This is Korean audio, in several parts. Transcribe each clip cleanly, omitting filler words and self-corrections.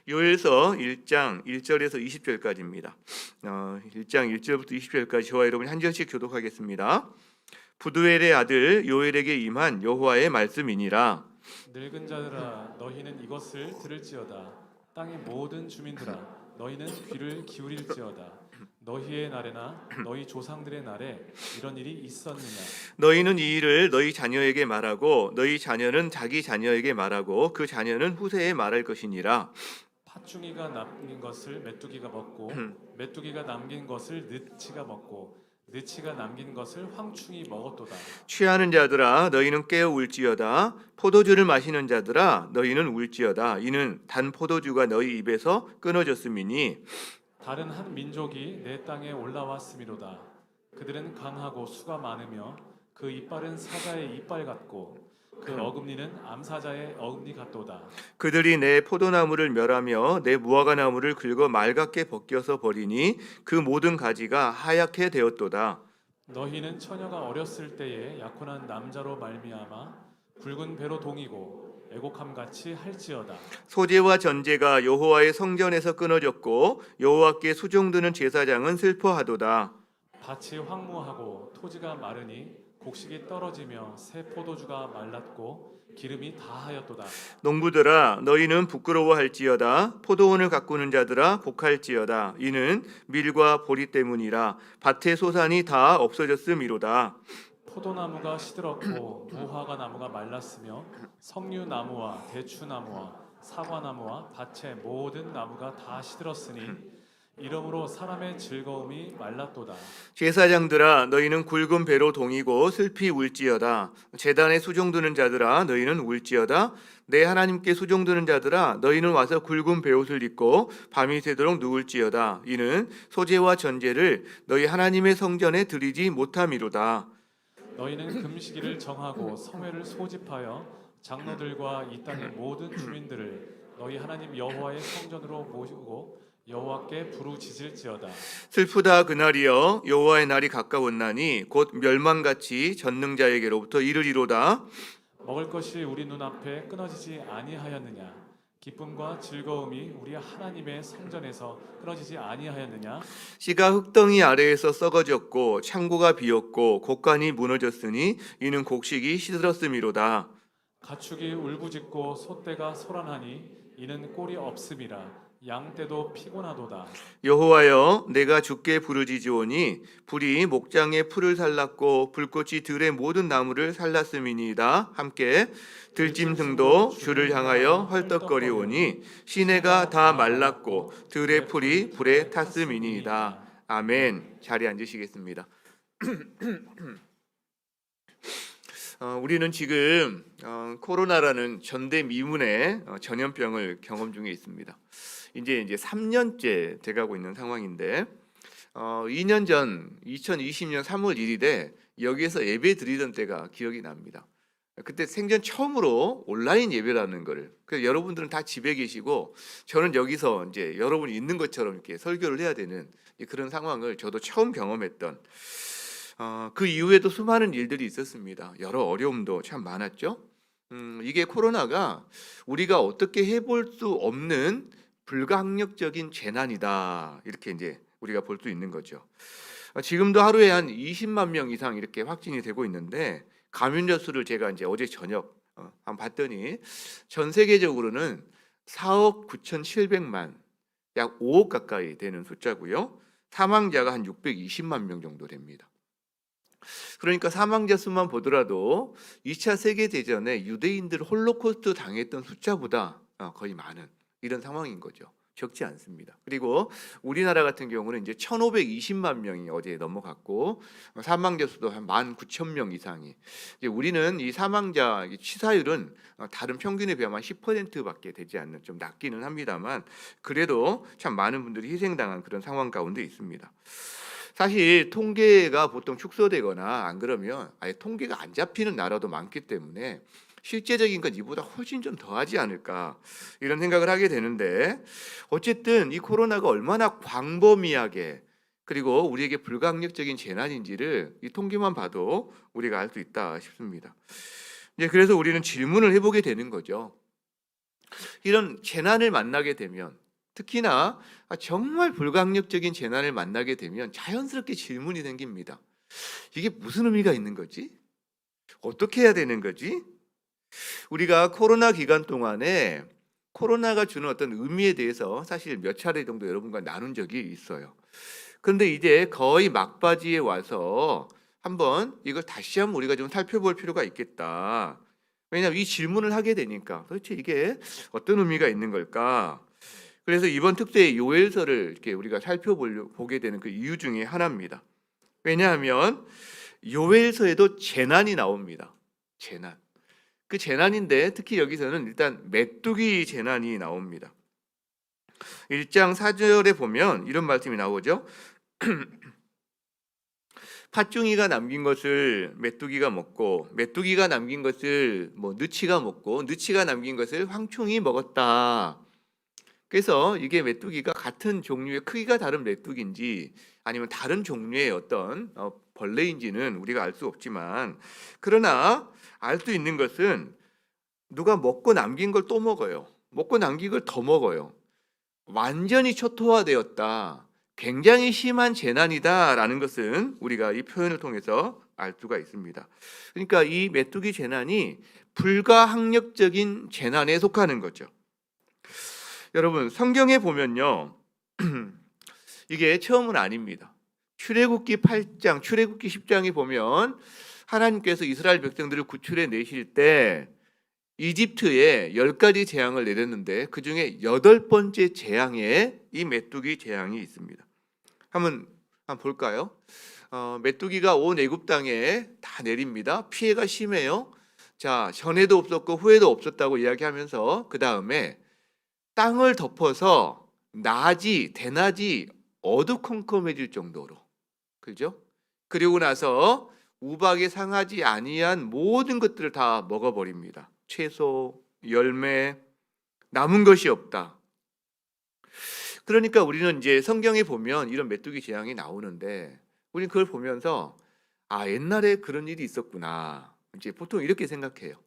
요엘서 1장 1절에서 20절까지입니다. 1장 1절부터 20절까지 저와 여러분이 한 절씩 교독하겠습니다. 부두엘의 아들 요엘에게 임한 여호와의 말씀이니라. 늙은 자들아 너희는 이것을 들을지어다. 땅의 모든 주민들아 너희는 귀를 기울일지어다. 너희의 날에나 너희 조상들의 날에 이런 일이 있었느냐. 너희는 이 일을 너희 자녀에게 말하고 너희 자녀는 자기 자녀에게 말하고 그 자녀는 후세에 말할 것이니라. 팥중이가 남긴 것을 메뚜기가 먹고 메뚜기가 남긴 것을 느치가 먹고 느치가 남긴 것을 황충이 먹었도다. 취하는 자들아 너희는 깨어 울지어다. 포도주를 마시는 자들아 너희는 울지어다. 이는 단 포도주가 너희 입에서 끊어졌음이니 다른 한 민족이 내 땅에 올라왔음이로다. 그들은 강하고 수가 많으며 그 이빨은 사자의 이빨 같고 그 어금니는 암사자의 어금니 같도다. 그들이 내 포도나무를 멸하며 내 무화과나무를 긁어 맑게 벗겨서 버리니 그 모든 가지가 하얗게 되었도다. 너희는 처녀가 어렸을 때에 약혼한 남자로 말미암아 굵은 배로 동이고 애곡함같이 할지어다. 소재와 전제가 여호와의 성전에서 끊어졌고 여호와께 수종드는 제사장은 슬퍼하도다. 밭이 황무하고 토지가 마르니 곡식이 떨어지며 새 포도주가 말랐고 기름이 다하였도다. 농부들아 너희는 부끄러워할지어다. 포도원을 가꾸는 자들아 곡할지어다. 이는 밀과 보리 때문이라. 밭의 소산이 다 없어졌음이로다. 포도나무가 시들었고 무화과 나무가 말랐으며 석류나무와 대추나무와 사과나무와 밭의 모든 나무가 다 시들었으니 이러므로 사람의 즐거움이 말랐도다. 제사장들아 너희는 굵은 배로 동이고 슬피 울지어다. 제단에 수종드는 자들아 너희는 울지어다. 내 하나님께 수종드는 자들아 너희는 와서 굵은 베옷을 입고 밤이 새도록 누울지어다. 이는 소재와 전제를 너희 하나님의 성전에 드리지 못함이로다. 너희는 금식일을 정하고 성회를 소집하여 장로들과 이 땅의 모든 주민들을 너희 하나님 여호와의 성전으로 모시고 여호와께 부르짖을지어다. 슬프다 그날이여 여호와의 날이 가까웠나니 곧 멸망같이 전능자에게로부터 이르리로다. 먹을 것이 우리 눈앞에 끊어지지 아니하였느냐. 기쁨과 즐거움이 우리 하나님의 성전에서 끊어지지 아니하였느냐. 씨가 흙덩이 아래에서 썩어졌고 창고가 비었고 곡간이 무너졌으니 이는 곡식이 시들었음이로다. 가축이 울부짖고 소떼가 소란하니 이는 꼴이 없음이라. 양떼도 피곤하도다. 여호와여 내가 주께 부르짖으오니 불이 목장의 풀을 살랐고 불꽃이 들의 모든 나무를 살랐음이니이다. 함께 들짐승도 주를 향하여 헐떡거리오니 시내가 다 말랐고 들의 풀이 불에 탔음이니이다. 아멘. 자리에 앉으시겠습니다. 우리는 지금 코로나라는 전대미문의 전염병을 경험 중에 있습니다. 이제 3년째 돼가고 있는 상황인데 2년 전 2020년 3월 1일에 여기에서 예배 드리던 때가 기억이 납니다. 그때 생전 처음으로 온라인 예배라는 거를 그래서 여러분들은 다 집에 계시고 저는 여기서 이제 여러분이 있는 것처럼 이렇게 설교를 해야 되는 그런 상황을 저도 처음 경험했던 그 이후에도 수많은 일들이 있었습니다. 여러 어려움도 참 많았죠. 이게 코로나가 우리가 어떻게 해볼 수 없는 불가항력적인 재난이다 이렇게 이제 우리가 볼 수 있는 거죠. 지금도 하루에 한 20만 명 이상 이렇게 확진이 되고 있는데 감염자 수를 제가 이제 어제 저녁 한번 봤더니 전 세계적으로는 4억 9,700만 약 5억 가까이 되는 숫자고요. 사망자가 한 620만 명 정도 됩니다. 그러니까 사망자 수만 보더라도 2차 세계대전에 유대인들 홀로코스트 당했던 숫자보다 거의 많은 이런 상황인 거죠. 적지 않습니다. 그리고 우리나라 같은 경우는 이제 1,520만 명이 어제 넘어갔고 사망자 수도 한 19,000명 이상이. 이제 우리는 이 사망자 치사율은 다른 평균에 비하면 10%밖에 되지 않는 좀 낮기는 합니다만 그래도 참 많은 분들이 희생당한 그런 상황 가운데 있습니다. 사실 통계가 보통 축소되거나 안 그러면 아예 통계가 안 잡히는 나라도 많기 때문에 실제적인 건 이보다 훨씬 좀 더하지 않을까 이런 생각을 하게 되는데 어쨌든 이 코로나가 얼마나 광범위하게 그리고 우리에게 불가항력적인 재난인지를 이 통계만 봐도 우리가 알 수 있다 싶습니다. 이제 그래서 우리는 질문을 해보게 되는 거죠. 이런 재난을 만나게 되면, 특히나 정말 불가항력적인 재난을 만나게 되면 자연스럽게 질문이 생깁니다. 이게 무슨 의미가 있는 거지? 어떻게 해야 되는 거지? 우리가 코로나 기간 동안에 코로나가 주는 어떤 의미에 대해서 사실 몇 차례 정도 여러분과 나눈 적이 있어요. 그런데 이제 거의 막바지에 와서 한번 이걸 다시 한번 우리가 좀 살펴볼 필요가 있겠다. 왜냐하면 이 질문을 하게 되니까 도대체 이게 어떤 의미가 있는 걸까? 그래서 이번 특세 요엘서를 이렇게 우리가 살펴보게 되는 그 이유 중에 하나입니다. 왜냐하면 요엘서에도 재난이 나옵니다. 재난. 그 재난인데 특히 여기서는 일단 메뚜기 재난이 나옵니다. 1장 4절에 보면 이런 말씀이 나오죠. 팥중이가 남긴 것을 메뚜기가 먹고 메뚜기가 남긴 것을 느치가 먹고 느치가 남긴 것을 황충이 먹었다. 그래서 이게 메뚜기가 같은 종류의 크기가 다른 메뚜기인지 아니면 다른 종류의 어떤 벌레인지는 우리가 알 수 없지만, 그러나 알 수 있는 것은 누가 먹고 남긴 걸 또 먹어요. 먹고 남긴 걸 더 먹어요. 완전히 초토화되었다. 굉장히 심한 재난이다라는 것은 우리가 이 표현을 통해서 알 수가 있습니다. 그러니까 이 메뚜기 재난이 불가항력적인 재난에 속하는 거죠. 여러분, 성경에 보면요. 이게 처음은 아닙니다. 출애굽기 8장, 출애굽기 10장에 보면 하나님께서 이스라엘 백성들을 구출해 내실 때 이집트에 10가지 재앙을 내렸는데 그 중에 8번째 재앙에 이 메뚜기 재앙이 있습니다. 한번 볼까요? 메뚜기가 온 애굽 땅에 다 내립니다. 피해가 심해요. 자, 전에도 없었고 후에도 없었다고 이야기하면서 그 다음에 땅을 덮어서 낮이, 대낮이 어두컴컴해질 정도로, 그죠? 그리고 나서 우박에 상하지 아니한 모든 것들을 다 먹어버립니다. 채소, 열매, 남은 것이 없다. 그러니까 우리는 이제 성경에 보면 이런 메뚜기 재앙이 나오는데 우리는 그걸 보면서 옛날에 그런 일이 있었구나. 이제 보통 이렇게 생각해요.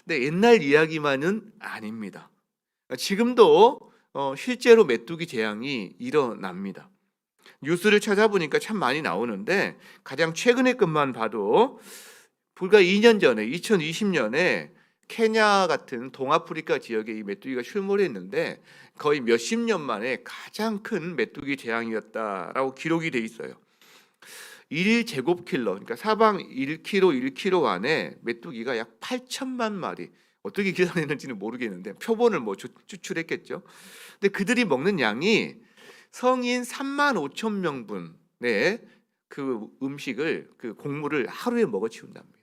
근데 옛날 이야기만은 아닙니다. 지금도 실제로 메뚜기 재앙이 일어납니다. 뉴스를 찾아보니까 참 많이 나오는데 가장 최근의 것만 봐도 불과 2년 전에 2020년에 케냐 같은 동아프리카 지역에 이 메뚜기가 출몰했는데 거의 몇십 년 만에 가장 큰 메뚜기 재앙이었다라고 기록이 돼 있어요. 1제곱킬로, 그러니까 사방 1km 안에 메뚜기가 약 8천만 마리. 어떻게 계산했는지는 모르겠는데 표본을 추출했겠죠. 근데 그들이 먹는 양이 성인 3만 5천 명분의 그 음식을, 그 곡물을 하루에 먹어치운답니다.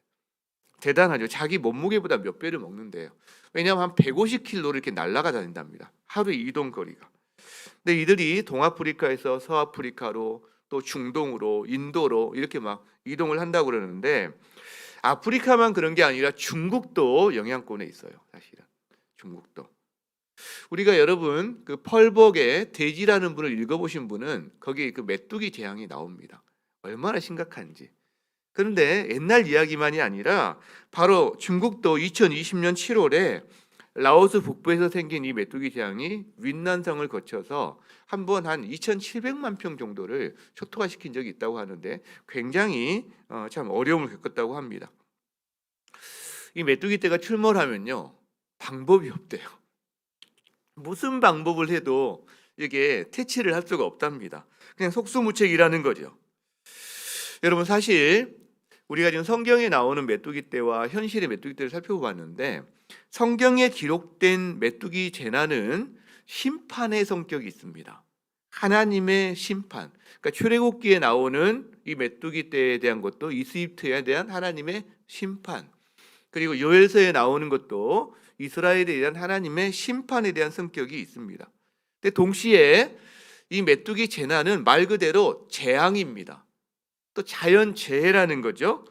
대단하죠. 자기 몸무게보다 몇 배를 먹는데요. 왜냐하면 한 150km를 이렇게 날아가 다닌답니다. 하루 이동 거리가. 근데 이들이 동아프리카에서 서아프리카로 또 중동으로 인도로 이렇게 막 이동을 한다고 그러는데 아프리카만 그런 게 아니라 중국도 영향권에 있어요. 사실은 중국도. 우리가 여러분 그 펄벅의 돼지라는 분을 읽어보신 분은 거기 그 메뚜기 재앙이 나옵니다. 얼마나 심각한지. 그런데 옛날 이야기만이 아니라 바로 중국도 2020년 7월에 라오스 북부에서 생긴 이 메뚜기 재앙이 윈난성을 거쳐서 한 번 한 2,700만 평 정도를 초토화시킨 적이 있다고 하는데 굉장히 참 어려움을 겪었다고 합니다. 이 메뚜기 떼가 출몰하면요 방법이 없대요. 무슨 방법을 해도 이게 퇴치를 할 수가 없답니다. 그냥 속수무책이라는 거죠. 여러분, 사실 우리가 지금 성경에 나오는 메뚜기 떼와 현실의 메뚜기 떼를 살펴봤는데 성경에 기록된 메뚜기 재난은 심판의 성격이 있습니다. 하나님의 심판. 그러니까 출애굽기에 나오는 이 메뚜기 떼에 대한 것도 이집트에 대한 하나님의 심판. 그리고 요엘서에 나오는 것도 이스라엘에 대한 하나님의 심판에 대한 성격이 있습니다. 근데 동시에 이 메뚜기 재난은 말 그대로 재앙입니다. 또 자연재해라는 거죠.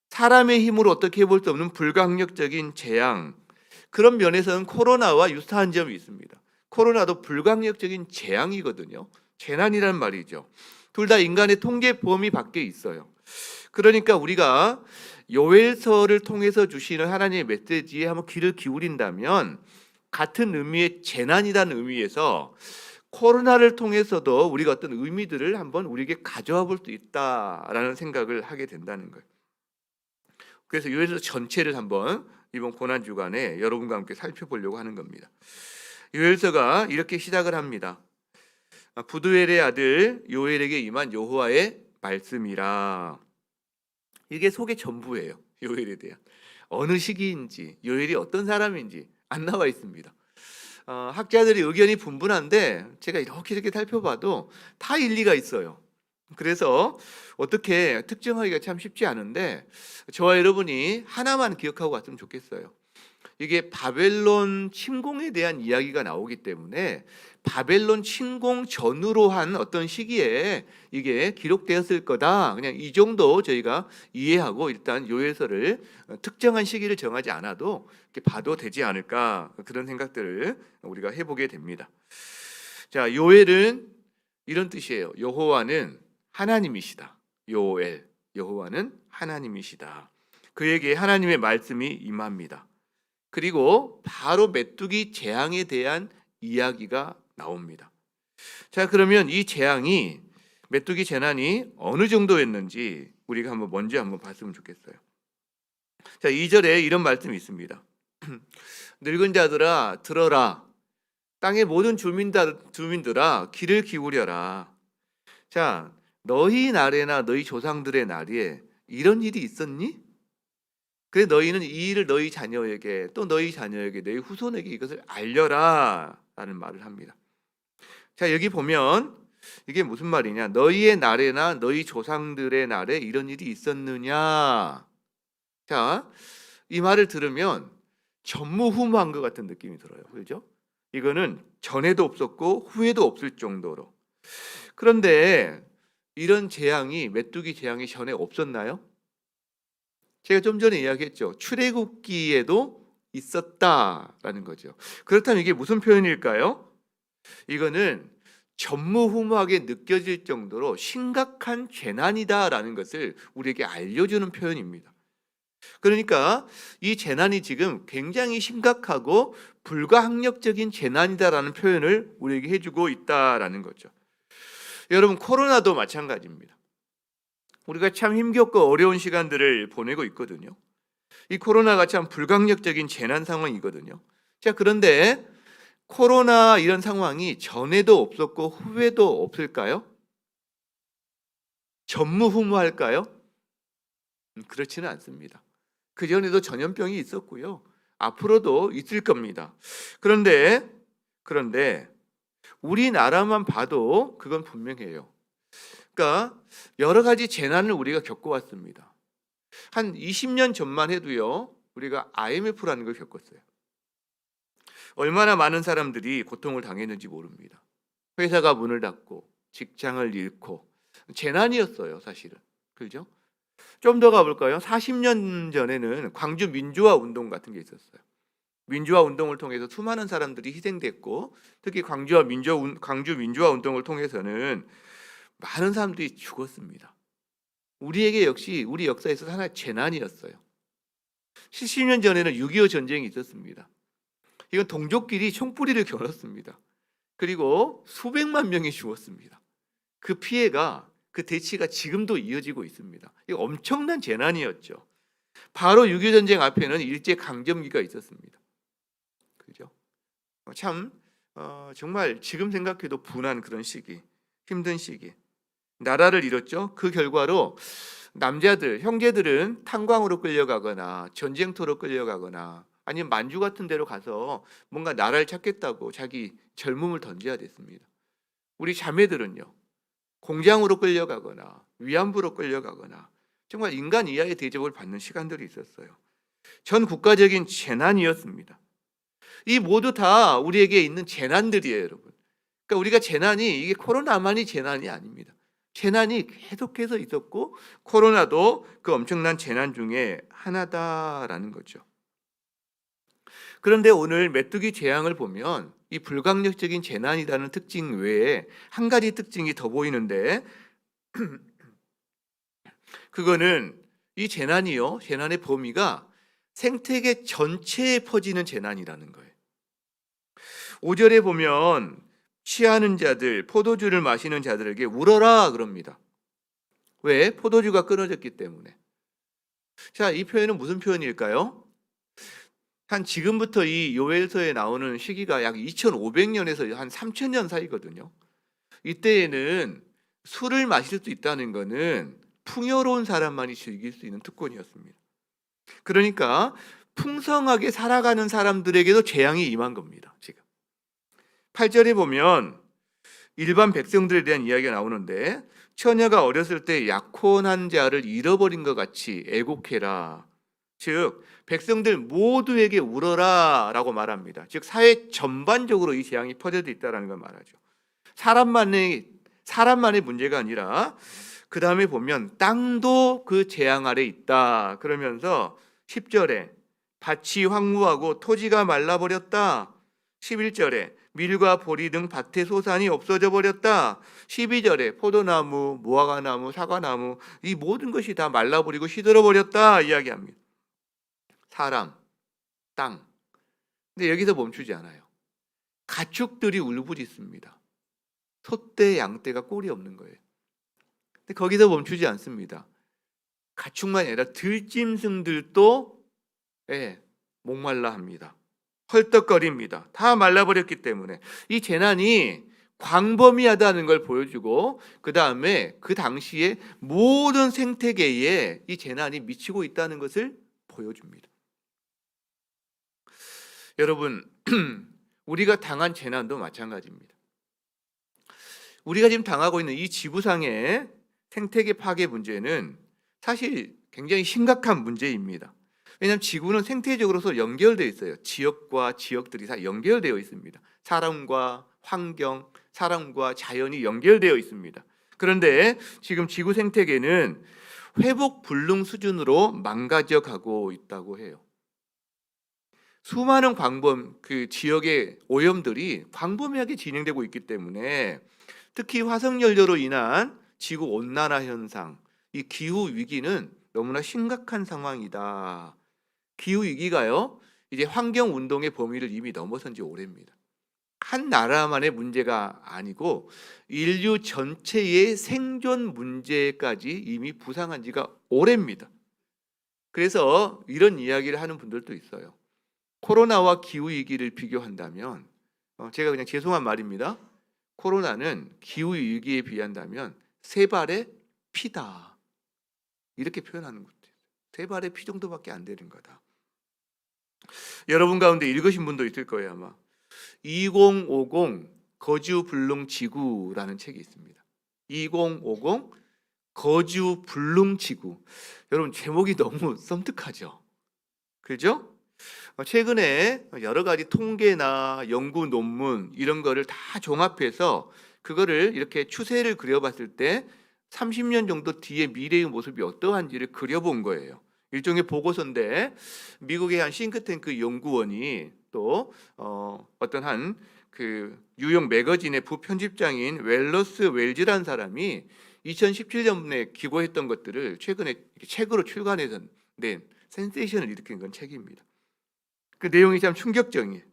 사람의 힘으로 어떻게 해볼 수 없는 불가항력적인 재앙. 그런 면에서는 코로나와 유사한 점이 있습니다. 코로나도 불가항력적인 재앙이거든요. 재난이란 말이죠. 둘 다 인간의 통제 범위 밖에 있어요. 그러니까 우리가 요엘서를 통해서 주시는 하나님의 메시지에 한번 귀를 기울인다면 같은 의미의 재난이라는 의미에서 코로나를 통해서도 우리가 어떤 의미들을 한번 우리에게 가져와 볼 수 있다라는 생각을 하게 된다는 거예요. 그래서 요엘서 전체를 한번 이번 고난 주간에 여러분과 함께 살펴보려고 하는 겁니다. 요엘서가 이렇게 시작을 합니다. 부두엘의 아들 요엘에게 임한 여호와의 말씀이라. 이게 속의 전부예요. 요엘에 대한 어느 시기인지, 요엘이 어떤 사람인지 안 나와 있습니다. 학자들이 의견이 분분한데 제가 이렇게 살펴봐도 다 일리가 있어요. 그래서 어떻게 특정하기가 참 쉽지 않은데 저와 여러분이 하나만 기억하고 갔으면 좋겠어요. 이게 바벨론 침공에 대한 이야기가 나오기 때문에 바벨론 침공 전후로 한 어떤 시기에 이게 기록되었을 거다. 그냥 이 정도 저희가 이해하고 일단 요엘서를 특정한 시기를 정하지 않아도 이렇게 봐도 되지 않을까, 그런 생각들을 우리가 해보게 됩니다. 자, 요엘은 이런 뜻이에요. 여호와는 하나님이시다. 요엘, 여호와는 하나님이시다. 그에게 하나님의 말씀이 임합니다. 그리고 바로 메뚜기 재앙에 대한 이야기가 나옵니다. 자, 그러면 이 재앙이, 메뚜기 재난이 어느 정도였는지 우리가 먼저 한번 봤으면 좋겠어요. 자, 2절에 이런 말씀이 있습니다. 늙은 자들아 들어라, 땅의 모든 주민들아 귀를 기울여라. 자, 너희 날에나 너희 조상들의 날에 이런 일이 있었니? 그래 너희는 이 일을 너희 자녀에게, 또 너희 자녀에게, 너희 후손에게 이것을 알려라 라는 말을 합니다. 자, 여기 보면 이게 무슨 말이냐, 너희의 날에나 너희 조상들의 날에 이런 일이 있었느냐. 자, 이 말을 들으면 전무후무한 것 같은 느낌이 들어요. 그렇죠? 이거는 전에도 없었고 후에도 없을 정도로. 그런데 이런 재앙이, 메뚜기 재앙이 전에 없었나요? 제가 좀 전에 이야기했죠. 출애굽기에도 있었다라는 거죠. 그렇다면 이게 무슨 표현일까요? 이거는 전무후무하게 느껴질 정도로 심각한 재난이다라는 것을 우리에게 알려주는 표현입니다. 그러니까 이 재난이 지금 굉장히 심각하고 불가항력적인 재난이다라는 표현을 우리에게 해주고 있다라는 거죠. 여러분, 코로나도 마찬가지입니다. 우리가 참 힘겹고 어려운 시간들을 보내고 있거든요. 이 코로나가 참 불가항력적인 재난 상황이거든요. 자, 그런데 코로나 이런 상황이 전에도 없었고 후에도 없을까요? 전무후무할까요? 그렇지는 않습니다. 그 전에도 전염병이 있었고요. 앞으로도 있을 겁니다. 그런데 우리나라만 봐도 그건 분명해요. 그러니까 여러 가지 재난을 우리가 겪어왔습니다. 한 20년 전만 해도요, 우리가 IMF라는 걸 겪었어요. 얼마나 많은 사람들이 고통을 당했는지 모릅니다. 회사가 문을 닫고 직장을 잃고 재난이었어요, 사실은. 그렇죠? 좀 더 가볼까요? 40년 전에는 광주 민주화 운동 같은 게 있었어요. 민주화 운동을 통해서 수많은 사람들이 희생됐고, 특히 광주 민주화 운동을 통해서는 많은 사람들이 죽었습니다. 우리에게 역시 우리 역사에서 하나의 재난이었어요. 70년 전에는 6.25 전쟁이 있었습니다. 이건 동족끼리 총뿌리를 겨눴습니다. 그리고 수백만 명이 죽었습니다. 그 피해가, 그 대치가 지금도 이어지고 있습니다. 이거 엄청난 재난이었죠. 바로 6.25 전쟁 앞에는 일제 강점기가 있었습니다. 그죠? 참 정말 지금 생각해도 분한 그런 시기, 힘든 시기. 나라를 잃었죠. 그 결과로 남자들, 형제들은 탄광으로 끌려가거나 전쟁터로 끌려가거나 아니면 만주 같은 데로 가서 뭔가 나라를 찾겠다고 자기 젊음을 던져야 됐습니다. 우리 자매들은요, 공장으로 끌려가거나 위안부로 끌려가거나 정말 인간 이하의 대접을 받는 시간들이 있었어요. 전 국가적인 재난이었습니다. 이 모두 다 우리에게 있는 재난들이에요, 여러분. 그러니까 우리가 재난이, 이게 코로나만이 재난이 아닙니다. 재난이 계속해서 있었고 코로나도 그 엄청난 재난 중에 하나다라는 거죠. 그런데 오늘 메뚜기 재앙을 보면 이 불가항력적인 재난이라는 특징 외에 한 가지 특징이 더 보이는데 그거는 이 재난이요, 재난의 범위가 생태계 전체에 퍼지는 재난이라는 거예요. 5절에 보면 취하는 자들, 포도주를 마시는 자들에게 울어라 그럽니다. 왜? 포도주가 끊어졌기 때문에. 자, 이 표현은 무슨 표현일까요? 한 지금부터 이 요엘서에 나오는 시기가 약 2500년에서 한 3000년 사이거든요. 이때에는 술을 마실 수 있다는 것은 풍요로운 사람만이 즐길 수 있는 특권이었습니다. 그러니까 풍성하게 살아가는 사람들에게도 재앙이 임한 겁니다. 지금 8절에 보면 일반 백성들에 대한 이야기가 나오는데, 처녀가 어렸을 때 약혼한 자를 잃어버린 것 같이 애곡해라. 즉 백성들 모두에게 울어라 라고 말합니다. 즉 사회 전반적으로 이 재앙이 퍼져져 있다는 걸 말하죠. 사람만의 문제가 아니라 그 다음에 보면 땅도 그 재앙 아래 있다 그러면서 10절에 밭이 황무하고 토지가 말라버렸다. 11절에 밀과 보리 등 밭의 소산이 없어져 버렸다. 12절에 포도나무, 무화과나무, 사과나무 이 모든 것이 다 말라버리고 시들어 버렸다 이야기합니다. 사람, 땅. 근데 여기서 멈추지 않아요. 가축들이 울부짖습니다. 소떼, 양떼가 꼴이 없는 거예요. 근데 거기서 멈추지 않습니다. 가축만 아니라 들짐승들도 목말라 합니다. 헐떡거립니다. 다 말라버렸기 때문에 이 재난이 광범위하다는 걸 보여주고, 그 다음에 그 당시에 모든 생태계에 이 재난이 미치고 있다는 것을 보여줍니다. 여러분, 우리가 당한 재난도 마찬가지입니다. 우리가 지금 당하고 있는 이 지구상의 생태계 파괴 문제는 사실 굉장히 심각한 문제입니다. 왜냐하면 지구는 생태적으로서 연결되어 있어요. 지역과 지역들이 다 연결되어 있습니다. 사람과 환경, 사람과 자연이 연결되어 있습니다. 그런데 지금 지구 생태계는 회복 불능 수준으로 망가져 가고 있다고 해요. 수많은 그 지역의 오염들이 광범위하게 진행되고 있기 때문에 특히 화석연료로 인한 지구 온난화 현상, 이 기후 위기는 너무나 심각한 상황이다. 기후 위기가요, 이제 환경 운동의 범위를 이미 넘어선 지 오래입니다. 한 나라만의 문제가 아니고 인류 전체의 생존 문제까지 이미 부상한 지가 오래입니다. 그래서 이런 이야기를 하는 분들도 있어요. 코로나와 기후 위기를 비교한다면, 제가 그냥 죄송한 말입니다. 코로나는 기후 위기에 비한다면 세 발의 피다. 이렇게 표현하는 것도 있어요. 세 발의 피 정도밖에 안 되는 거다. 여러분 가운데 읽으신 분도 있을 거예요, 아마. 2050 거주 불능 지구라는 책이 있습니다. 2050 거주 불능 지구. 여러분 제목이 너무 섬뜩하죠? 그죠? 최근에 여러 가지 통계나 연구 논문 이런 거를 다 종합해서 그거를 이렇게 추세를 그려봤을 때 30년 정도 뒤에 미래의 모습이 어떠한지를 그려본 거예요. 일종의 보고서인데, 미국의 한 싱크탱크 연구원이 또 어떤 한 그 유형 매거진의 부편집장인 웰러스 웰즈라는 사람이 2017년에 기고했던 것들을 최근에 책으로 출간해서 낸 센세이션을 일으킨 건 책입니다. 그 내용이 참 충격적이에요.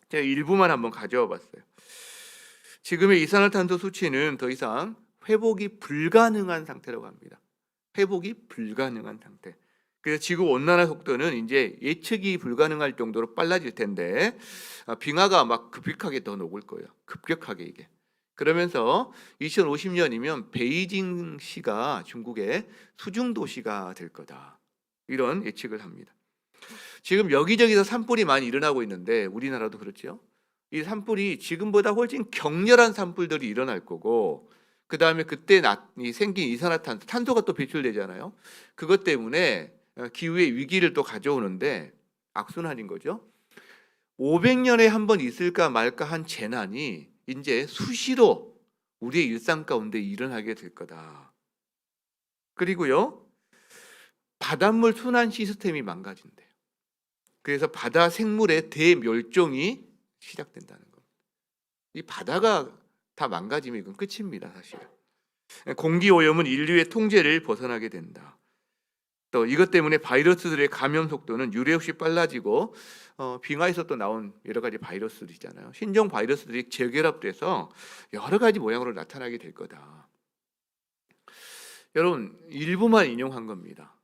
제가 일부만 한번 가져와 봤어요. 지금의 이산화탄소 수치는 더 이상 회복이 불가능한 상태라고 합니다. 회복이 불가능한 상태. 그래서 지구 온난화 속도는 이제 예측이 불가능할 정도로 빨라질 텐데, 빙하가 막 급격하게 더 녹을 거예요. 급격하게 이게. 그러면서 2050년이면 베이징시가 중국의 수중 도시가 될 거다. 이런 예측을 합니다. 지금 여기저기서 산불이 많이 일어나고 있는데 우리나라도 그렇죠. 이 산불이 지금보다 훨씬 격렬한 산불들이 일어날 거고, 그 다음에 그때 생긴 이산화탄소, 탄소가 또 배출되잖아요. 그것 때문에 기후의 위기를 또 가져오는데 악순환인 거죠. 500년에 한 번 있을까 말까 한 재난이 이제 수시로 우리의 일상 가운데 일어나게 될 거다. 그리고요, 바닷물 순환 시스템이 망가진대요. 그래서 바다 생물의 대멸종이 시작된다는 겁니다. 이 바다가 다 망가지면 이건 끝입니다, 사실. 공기 오염은 인류의 통제를 벗어나게 된다. 또 이것 때문에 바이러스들의 감염 속도는 유례없이 빨라지고 빙하에서 또 나온 여러 가지 바이러스들이잖아요. 신종 바이러스들이 재결합돼서 여러 가지 모양으로 나타나게 될 거다. 여러분, 일부만 인용한 겁니다.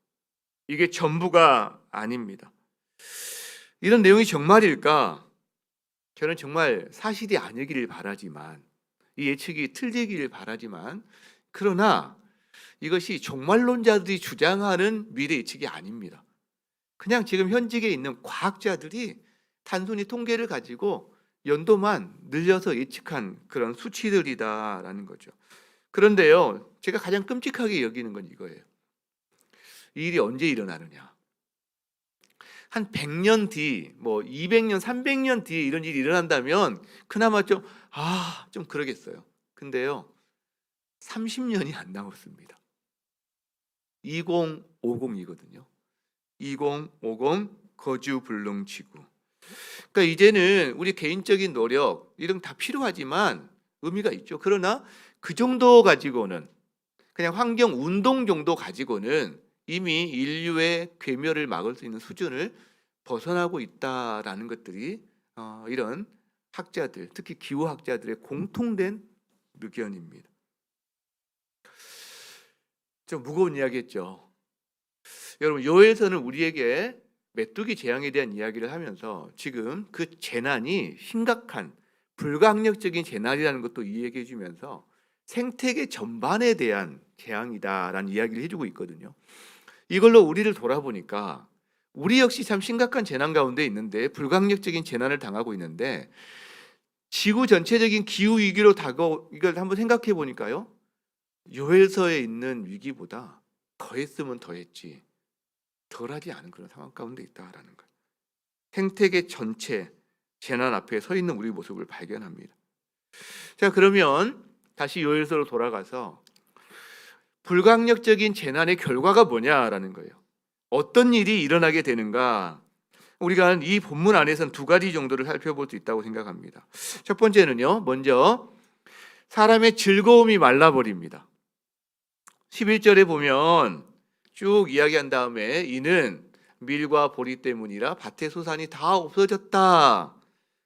이게 전부가 아닙니다. 이런 내용이 정말일까? 저는 정말 사실이 아니기를 바라지만, 이 예측이 틀리기를 바라지만, 그러나 이것이 종말론자들이 주장하는 미래 예측이 아닙니다. 그냥 지금 현직에 있는 과학자들이 단순히 통계를 가지고 연도만 늘려서 예측한 그런 수치들이다라는 거죠. 그런데요, 제가 가장 끔찍하게 여기는 건 이거예요. 이 일이 언제 일어나느냐? 한 100년 뒤, 뭐 200년, 300년 뒤에 이런 일이 일어난다면 그나마 좀 그러겠어요. 근데요, 30년이 안 남았습니다. 2050이거든요. 2050 거주 불능 지구. 그러니까 이제는 우리 개인적인 노력 이런 다 필요하지만 의미가 있죠. 그러나 그 정도 가지고는, 그냥 환경 운동 정도 가지고는 이미 인류의 괴멸을 막을 수 있는 수준을 벗어나고 있다라는 것들이 이런 학자들, 특히 기후학자들의 공통된 의견입니다. 좀 무거운 이야기했죠. 여러분, 요에서는 우리에게 메뚜기 재앙에 대한 이야기를 하면서 지금 그 재난이 심각한 불가항력적인 재난이라는 것도 이야기해 주면서 생태계 전반에 대한 재앙이다라는 이야기를 해주고 있거든요. 이걸로 우리를 돌아보니까 우리 역시 참 심각한 재난 가운데 있는데, 불가항력적인 재난을 당하고 있는데, 지구 전체적인 기후 위기로 이걸 한번 생각해 보니까요, 요엘서에 있는 위기보다 더했으면 더했지 덜하지 않은 그런 상황 가운데 있다라는 거예요. 생태계 전체 재난 앞에 서 있는 우리 모습을 발견합니다. 자, 그러면 다시 요엘서로 돌아가서 불가항력적인 재난의 결과가 뭐냐라는 거예요. 어떤 일이 일어나게 되는가? 우리가 이 본문 안에서는 두 가지 정도를 살펴볼 수 있다고 생각합니다. 첫 번째는요, 먼저 사람의 즐거움이 말라버립니다. 11절에 보면 쭉 이야기한 다음에 이는 밀과 보리 때문이라 밭의 소산이 다 없어졌다.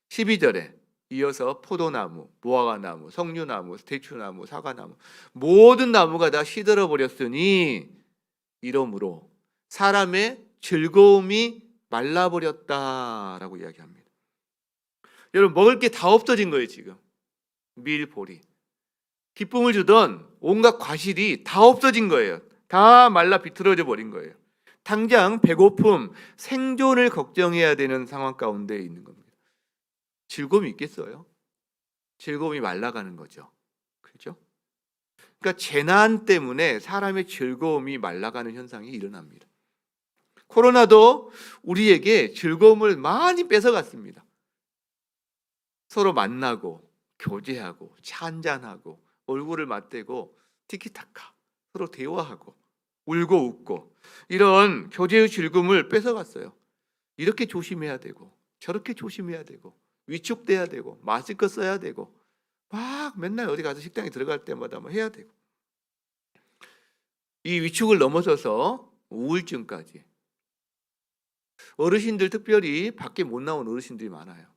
12절에 이어서 포도나무, 무화과나무, 석류나무, 대추나무, 사과나무 모든 나무가 다 시들어 버렸으니 이러므로 사람의 즐거움이 말라버렸다라고 이야기합니다. 여러분, 먹을 게 다 없어진 거예요. 지금 밀, 보리, 기쁨을 주던 온갖 과실이 다 없어진 거예요. 다 말라 비틀어져 버린 거예요. 당장 배고픔, 생존을 걱정해야 되는 상황 가운데 있는 겁니다. 즐거움이 있겠어요? 즐거움이 말라가는 거죠. 그렇죠? 그러니까 재난 때문에 사람의 즐거움이 말라가는 현상이 일어납니다. 코로나도 우리에게 즐거움을 많이 뺏어갔습니다. 서로 만나고 교제하고 차 한잔하고 얼굴을 맞대고 티키타카 서로 대화하고 울고 웃고 이런 교제의 즐거움을 뺏어갔어요. 이렇게 조심해야 되고 저렇게 조심해야 되고 위축돼야 되고 마스크 써야 되고 막 맨날 어디 가서 식당에 들어갈 때마다 뭐 해야 되고, 이 위축을 넘어서서 우울증까지. 어르신들, 특별히 밖에 못 나온 어르신들이 많아요.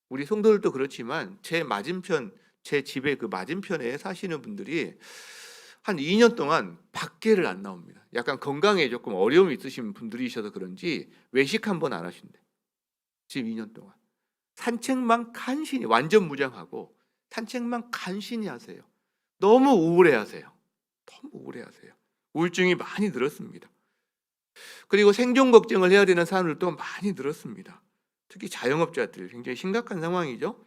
우리 성도들도 그렇지만 제 맞은편, 제 집에 그 맞은편에 사시는 분들이 한 2년 동안 밖에를 안 나옵니다. 약간 건강에 조금 어려움이 있으신 분들이셔서 그런지 외식 한 번 안 하신대. 지금 2년 동안 산책만 간신히, 완전 무장하고 산책만 간신히 하세요. 너무 우울해하세요. 너무 우울해하세요. 우울증이 많이 늘었습니다. 그리고 생존 걱정을 해야 되는 사람들도 많이 늘었습니다. 특히 자영업자들 굉장히 심각한 상황이죠.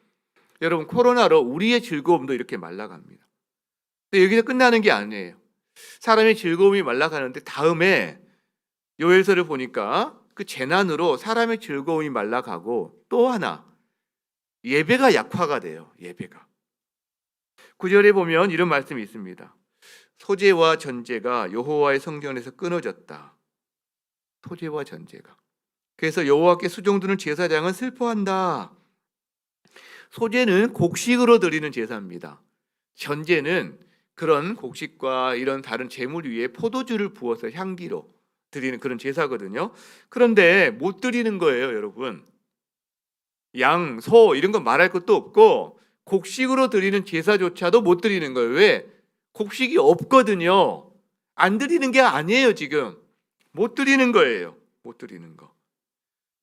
여러분, 코로나로 우리의 즐거움도 이렇게 말라갑니다. 근데 여기서 끝나는 게 아니에요. 사람의 즐거움이 말라가는데 다음에 요엘서를 보니까 그 재난으로 사람의 즐거움이 말라가고 또 하나, 예배가 약화가 돼요. 예배가. 9절에 보면 이런 말씀이 있습니다. 소재와 전제가 여호와의 성전에서 끊어졌다. 소재와 전제가. 그래서 여호와께 수종드는 제사장은 슬퍼한다. 소재는 곡식으로 드리는 제사입니다. 전제는 그런 곡식과 이런 다른 제물 위에 포도주를 부어서 향기로 드리는 그런 제사거든요. 그런데 못 드리는 거예요, 여러분. 양, 소 이런 건 말할 것도 없고 곡식으로 드리는 제사조차도 못 드리는 거예요. 왜? 곡식이 없거든요. 안 드리는 게 아니에요, 지금. 못 드리는 거예요. 못 드리는 거.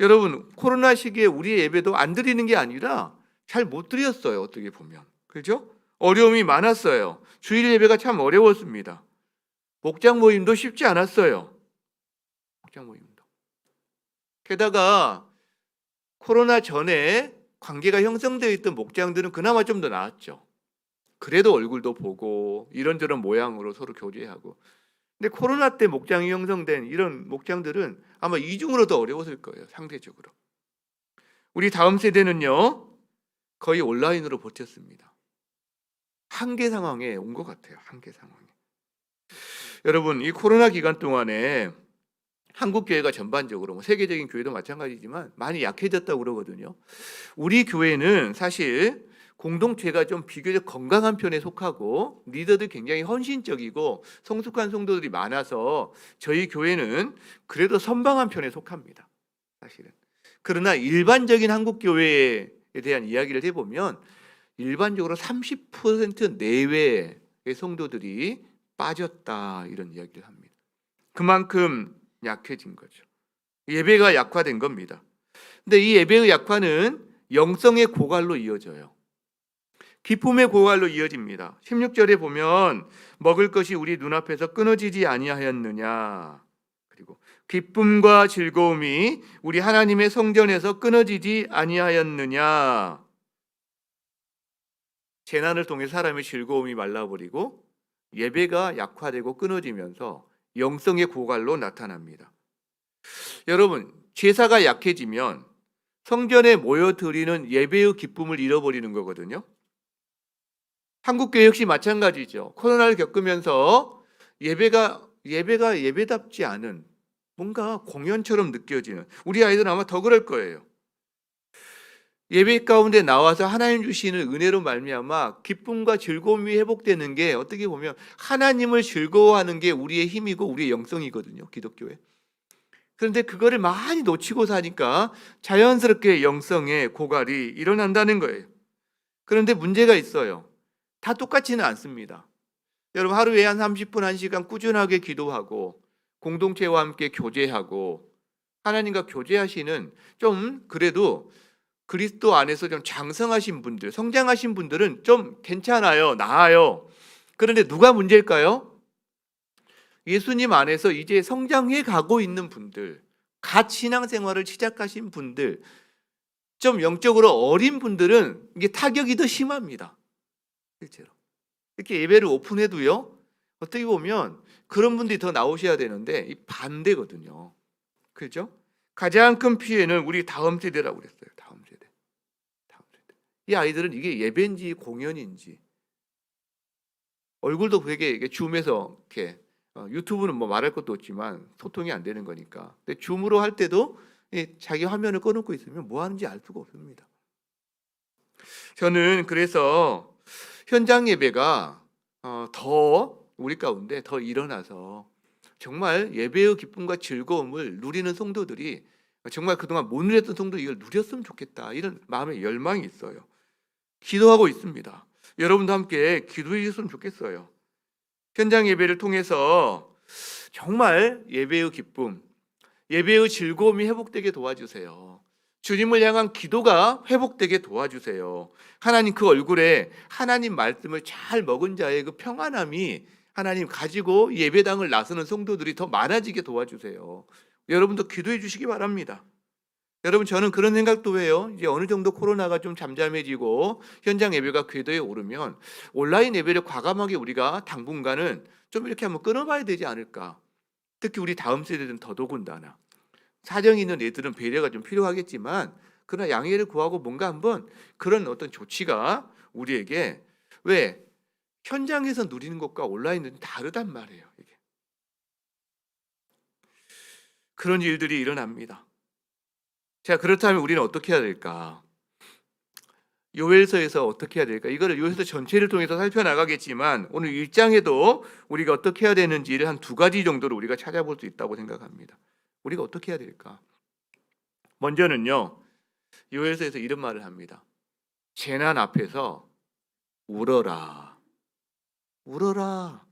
여러분, 코로나 시기에 우리의 예배도 안 드리는 게 아니라 잘 못 드렸어요, 어떻게 보면. 그죠? 어려움이 많았어요. 주일 예배가 참 어려웠습니다. 목장 모임도 쉽지 않았어요. 목장 모임도. 게다가 코로나 전에 관계가 형성되어 있던 목장들은 그나마 좀 더 나았죠. 그래도 얼굴도 보고 이런저런 모양으로 서로 교제하고. 근데 코로나 때 목장이 형성된 이런 목장들은 아마 이중으로 더 어려웠을 거예요, 상대적으로. 우리 다음 세대는요, 거의 온라인으로 버텼습니다. 한계 상황에 온 것 같아요, 한계 상황에. 여러분, 이 코로나 기간 동안에 한국 교회가 전반적으로 세계적인 교회도 마찬가지지만 많이 약해졌다고 그러거든요. 우리 교회는 사실 공동체가 좀 비교적 건강한 편에 속하고 리더들 굉장히 헌신적이고 성숙한 성도들이 많아서 저희 교회는 그래도 선방한 편에 속합니다. 사실은. 그러나 일반적인 한국 교회에 대한 이야기를 해보면 일반적으로 30% 내외의 성도들이 빠졌다 이런 이야기를 합니다. 그만큼 약해진 거죠. 예배가 약화된 겁니다. 근데 이 예배의 약화는 영성의 고갈로 이어져요. 기쁨의 고갈로 이어집니다. 16절에 보면 먹을 것이 우리 눈앞에서 끊어지지 아니하였느냐. 그리고 기쁨과 즐거움이 우리 하나님의 성전에서 끊어지지 아니하였느냐. 재난을 통해 사람의 즐거움이 말라버리고 예배가 약화되고 끊어지면서 영성의 고갈로 나타납니다. 여러분, 제사가 약해지면 성전에 모여드리는 예배의 기쁨을 잃어버리는 거거든요. 한국교회 역시 마찬가지죠. 코로나를 겪으면서 예배가 예배답지 않은 뭔가 공연처럼 느껴지는, 우리 아이들은 아마 더 그럴 거예요. 예배 가운데 나와서 하나님 주시는 은혜로 말미암아 기쁨과 즐거움이 회복되는 게 어떻게 보면 하나님을 즐거워하는 게 우리의 힘이고 우리의 영성이거든요, 기독교에. 그런데 그거를 많이 놓치고 사니까 자연스럽게 영성의 고갈이 일어난다는 거예요. 그런데 문제가 있어요. 다 똑같지는 않습니다. 여러분, 하루에 한 30분, 1시간 꾸준하게 기도하고 공동체와 함께 교제하고 하나님과 교제하시는, 좀 그래도 그리스도 안에서 좀 장성하신 분들, 성장하신 분들은 좀 괜찮아요, 나아요. 그런데 누가 문제일까요? 예수님 안에서 이제 성장해 가고 있는 분들, 갓 신앙생활을 시작하신 분들, 좀 영적으로 어린 분들은 이게 타격이 더 심합니다. 실제로 이렇게 예배를 오픈해도요, 어떻게 보면 그런 분들이 더 나오셔야 되는데 이 반대거든요. 그렇죠? 가장 큰 피해는 우리 다음 세대라고 그랬어요. 다음 세대. 이 아이들은 이게 예배인지 공연인지, 얼굴도 되게 줌에서 이렇게, 유튜브는 뭐 말할 것도 없지만 소통이 안 되는 거니까. 근데 줌으로 할 때도 자기 화면을 꺼놓고 있으면 뭐 하는지 알 수가 없습니다. 저는 그래서 현장 예배가 더 우리 가운데 더 일어나서 정말 예배의 기쁨과 즐거움을 누리는 성도들이, 정말 그동안 못 누렸던 성도 이걸 누렸으면 좋겠다, 이런 마음의 열망이 있어요. 기도하고 있습니다. 여러분도 함께 기도해 주셨으면 좋겠어요. 현장 예배를 통해서 정말 예배의 기쁨, 예배의 즐거움이 회복되게 도와주세요. 주님을 향한 기도가 회복되게 도와주세요. 하나님 그 얼굴에 하나님 말씀을 잘 먹은 자의 그 평안함이 하나님 가지고 예배당을 나서는 성도들이 더 많아지게 도와주세요. 여러분도 기도해 주시기 바랍니다. 여러분, 저는 그런 생각도 해요. 이제 어느 정도 코로나가 좀 잠잠해지고 현장 예배가 궤도에 오르면 온라인 예배를 과감하게 우리가 당분간은 좀 이렇게 한번 끊어봐야 되지 않을까. 특히 우리 다음 세대들은 더더군다나. 사정이 있는 애들은 배려가 좀 필요하겠지만, 그러나 양해를 구하고 뭔가 한번 그런 어떤 조치가 우리에게, 왜 현장에서 누리는 것과 온라인은 다르단 말이에요. 이게. 그런 일들이 일어납니다. 자, 그렇다면 우리는 어떻게 해야 될까? 요엘서에서 어떻게 해야 될까? 이거를 요엘서 전체를 통해서 살펴나가겠지만 오늘 1장에도 우리가 어떻게 해야 되는지를 한 두 가지 정도로 우리가 찾아볼 수 있다고 생각합니다. 우리가 어떻게 해야 될까? 먼저는요, 요엘서에서 이런 말을 합니다. 재난 앞에서 울어라. 울어라.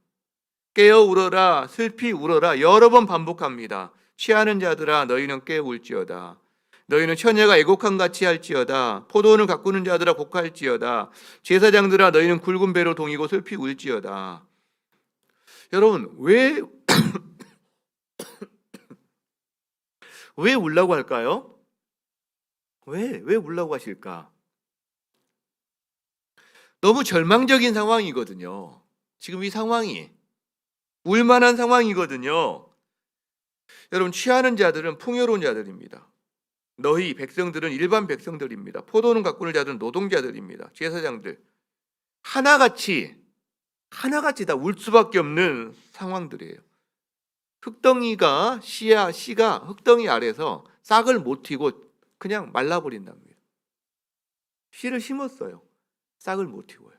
깨어 울어라. 슬피 울어라. 여러 번 반복합니다. 취하는 자들아 너희는 깨어 울지어다. 너희는 처녀가 애곡한 같이 할지어다. 포도원을 가꾸는 자들아 곡할지어다. 제사장들아 너희는 굵은 배로 동이고 슬피 울지어다. 여러분 왜 울라고 할까요? 왜 울라고 하실까? 너무 절망적인 상황이거든요. 지금 이 상황이 울만한 상황이거든요. 여러분 취하는 자들은 풍요로운 자들입니다. 너희 백성들은 일반 백성들입니다. 포도는 가꾸는 자들은 노동자들입니다. 제사장들 하나같이 다 울 수밖에 없는 상황들이에요. 흙덩이가 씨가 흙덩이 아래서 싹을 못 틔고 그냥 말라버린답니다. 씨를 심었어요. 싹을 못 틔고요.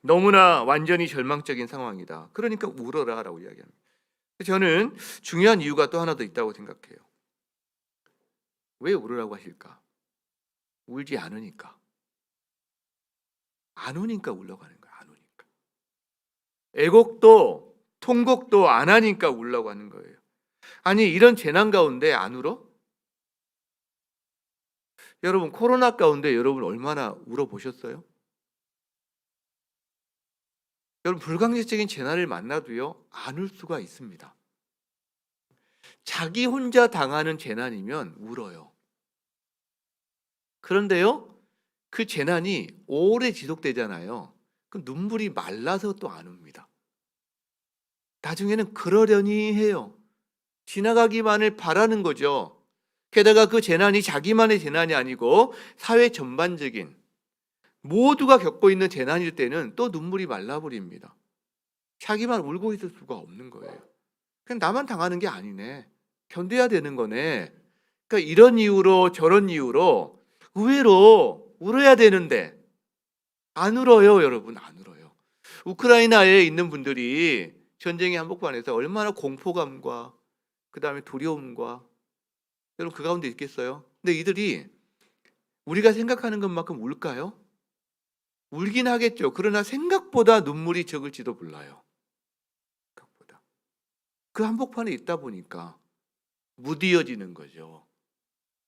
너무나 완전히 절망적인 상황이다. 그러니까 울어라라고 이야기합니다. 저는 중요한 이유가 또 하나 더 있다고 생각해요. 왜 울으라고 하실까? 울지 않으니까. 안 우니까 울려고 하는 거야. 안 우니까. 애곡도 통곡도 안 하니까 울려고 하는 거예요. 아니 이런 재난 가운데 안 울어? 여러분 코로나 가운데 여러분 얼마나 울어보셨어요? 여러분 불강제적인 재난을 만나도요 안 울 수가 있습니다. 자기 혼자 당하는 재난이면 울어요. 그런데요 그 재난이 오래 지속되잖아요. 그럼 눈물이 말라서 또 안 웁니다. 나중에는 그러려니 해요. 지나가기만을 바라는 거죠. 게다가 그 재난이 자기만의 재난이 아니고 사회 전반적인 모두가 겪고 있는 재난일 때는 또 눈물이 말라버립니다. 자기만 울고 있을 수가 없는 거예요. 그냥 나만 당하는 게 아니네. 견뎌야 되는 거네. 그러니까 이런 이유로 저런 이유로 의외로 울어야 되는데 안 울어요, 여러분. 안 울어요. 우크라이나에 있는 분들이 전쟁의 한복판에서 얼마나 공포감과 그다음에 두려움과 여러분 그 가운데 있겠어요? 근데 이들이 우리가 생각하는 것만큼 울까요? 울긴 하겠죠. 그러나 생각보다 눈물이 적을지도 몰라요. 생각보다. 그 한복판에 있다 보니까 무디어지는 거죠.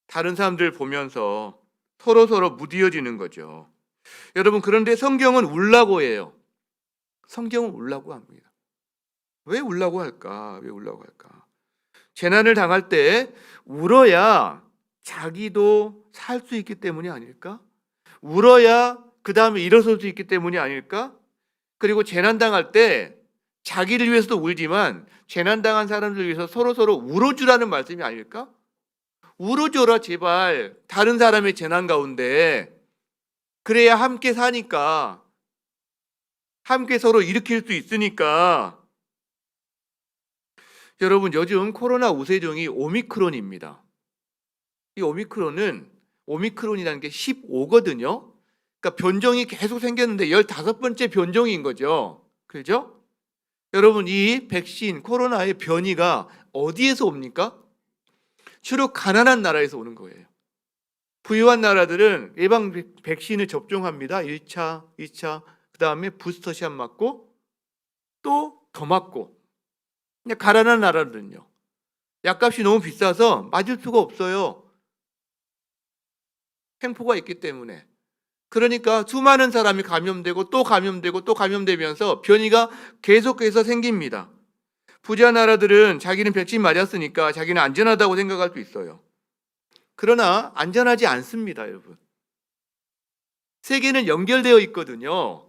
다른 사람들 보면서 서로 무디어지는 거죠. 여러분 그런데 성경은 울라고 해요. 성경은 울라고 합니다. 왜 울라고 할까? 왜 울라고 할까? 재난을 당할 때 울어야 자기도 살 수 있기 때문이 아닐까? 울어야 그 다음에 일어설 수 있기 때문이 아닐까? 그리고 재난 당할 때 자기를 위해서도 울지만 재난 당한 사람들을 위해서 서로 울어주라는 말씀이 아닐까? 울어줘라 제발 다른 사람의 재난 가운데. 그래야 함께 사니까 함께 서로 일으킬 수 있으니까. 여러분 요즘 코로나 우세종이 오미크론입니다. 이 오미크론이라는 게 15거든요. 그러니까 변종이 계속 생겼는데 15번째 변종인 거죠. 그죠? 여러분 이 백신 코로나의 변이가 어디에서 옵니까? 주로 가난한 나라에서 오는 거예요. 부유한 나라들은 예방 백신을 접종합니다. 1차, 2차, 그 다음에 부스터샷 맞고 또 더 맞고. 근데 가난한 나라들은요. 약값이 너무 비싸서 맞을 수가 없어요. 횡포가 있기 때문에. 그러니까 수많은 사람이 감염되고 또 감염되고 또 감염되면서 변이가 계속해서 생깁니다. 부자 나라들은 자기는 백신 맞았으니까 자기는 안전하다고 생각할 수 있어요. 그러나 안전하지 않습니다, 여러분. 세계는 연결되어 있거든요.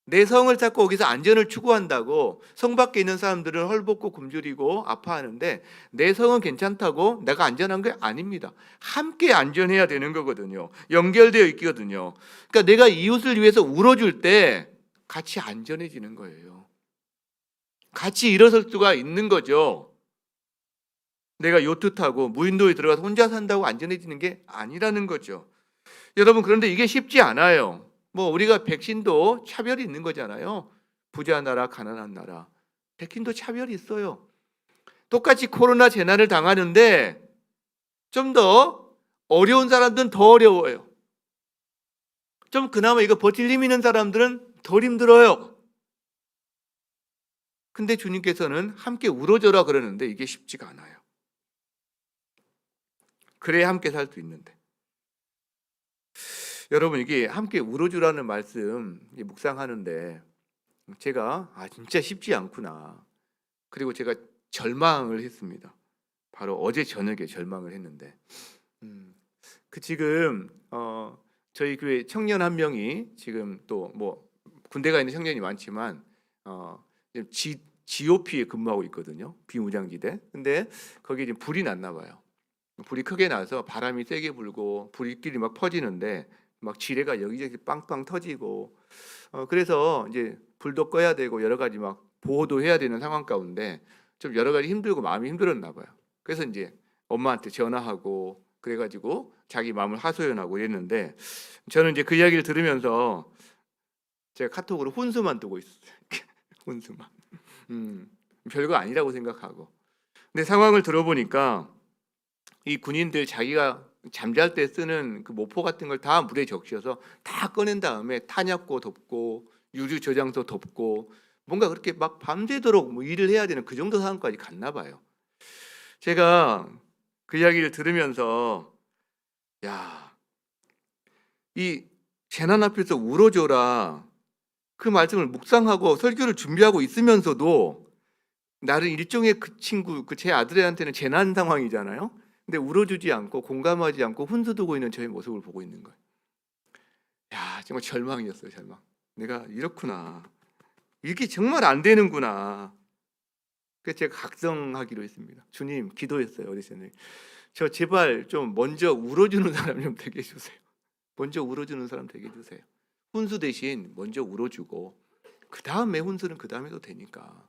내 성을 찾고 거기서 안전을 추구한다고 성 밖에 있는 사람들은 헐벗고 굶주리고 아파하는데 내 성은 괜찮다고 내가 안전한 게 아닙니다. 함께 안전해야 되는 거거든요. 연결되어 있거든요. 그러니까 내가 이웃을 위해서 울어줄 때 같이 안전해지는 거예요. 같이 일어설 수가 있는 거죠. 내가 요트 타고 무인도에 들어가서 혼자 산다고 안전해지는 게 아니라는 거죠. 여러분, 그런데 이게 쉽지 않아요. 뭐 우리가 백신도 차별이 있는 거잖아요. 부자 나라, 가난한 나라. 백신도 차별이 있어요. 똑같이 코로나 재난을 당하는데 좀 더 어려운 사람들은 더 어려워요. 좀 그나마 이거 버틸 힘 있는 사람들은 덜 힘들어요. 근데 주님께서는 함께 울어줘라 그러는데 이게 쉽지가 않아요. 그래야 함께 살 수 있는데. 여러분, 이게 함께 울어주라는 말씀 묵상하는데 제가 진짜 쉽지 않구나. 그리고 제가 절망을 했습니다. 바로 어제 저녁에 절망을 했는데 지금 저희 교회 청년 한 명이 지금 또 뭐 군대가 있는 청년이 많지만 지금 GOP에 근무하고 있거든요. 비무장지대. 근데 거기에 지금 불이 났나 봐요. 불이 크게 나서 바람이 세게 불고 불길이 막 퍼지는데 막 지뢰가 여기저기 빵빵 터지고 그래서 이제 불도 꺼야 되고 여러 가지 막 보호도 해야 되는 상황 가운데 좀 여러 가지 힘들고 마음이 힘들었나 봐요. 그래서 이제 엄마한테 전화하고 그래가지고 자기 마음을 하소연하고 이랬는데 저는 이제 그 이야기를 들으면서 제가 카톡으로 혼수만 뜨고 있었어요. 혼수만. 별거 아니라고 생각하고. 근데 상황을 들어보니까 이 군인들 자기가 잠잘 때 쓰는 그 모포 같은 걸 다 물에 적셔서 다 꺼낸 다음에 탄약고 덮고 유류 저장소 덮고 뭔가 그렇게 막 밤새도록 뭐 일을 해야 되는 그 정도 상황까지 갔나 봐요. 제가 그 이야기를 들으면서 이 재난 앞에서 울어줘라 그 말씀을 묵상하고 설교를 준비하고 있으면서도 나는 일종의 그 친구, 제 아들한테는 재난 상황이잖아요. 근데 울어주지 않고 공감하지 않고 혼수두고 있는 저의 모습을 보고 있는 거예요. 정말 절망이었어요. 절망. 내가 이렇구나. 이게 정말 안 되는구나. 그래서 제가 각성하기로 했습니다. 주님, 기도했어요. 어제 저녁에. 저 제발 좀 먼저 울어주는 사람 좀 되게 해주세요. 먼저 울어주는 사람 되게 해주세요. 혼수 대신 먼저 울어주고 그 다음에 혼수는 그 다음에도 되니까.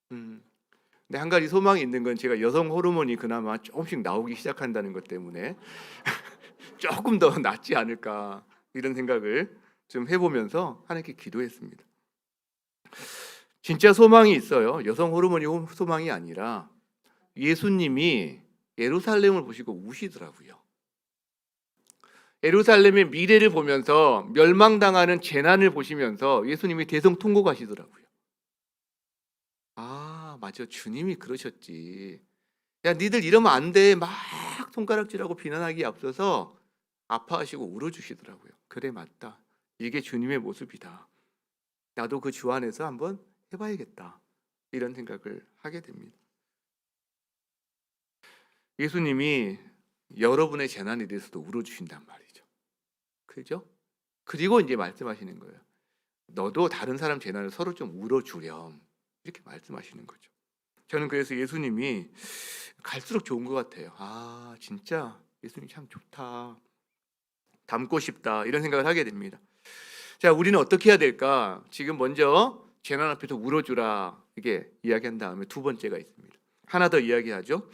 근데 한 가지 소망이 있는 건 제가 여성 호르몬이 그나마 조금씩 나오기 시작한다는 것 때문에 조금 더 낫지 않을까 이런 생각을 좀 해보면서 하나님께 기도했습니다. 진짜 소망이 있어요. 여성 호르몬이 소망이 아니라 예수님이 예루살렘을 보시고 우시더라고요. 예루살렘의 미래를 보면서 멸망당하는 재난을 보시면서 예수님이 대성통곡하시더라고요. 맞아, 주님이 그러셨지. 야, 니들 이러면 안 돼. 막 손가락질하고 비난하기에 앞서서 아파하시고 울어주시더라고요. 그래, 맞다. 이게 주님의 모습이다. 나도 그 주 안에서 한번 해봐야겠다. 이런 생각을 하게 됩니다. 예수님이 여러분의 재난에 대해서도 울어주신단 말이죠. 그죠? 그리고 이제 말씀하시는 거예요. 너도 다른 사람 재난을 서로 좀 울어주렴. 이렇게 말씀하시는 거죠. 저는 그래서 예수님이 갈수록 좋은 것 같아요. 진짜 예수님 참 좋다. 닮고 싶다. 이런 생각을 하게 됩니다. 자, 우리는 어떻게 해야 될까? 지금 먼저 재난 앞에서 울어주라. 이게 이야기한 다음에 두 번째가 있습니다. 하나 더 이야기하죠.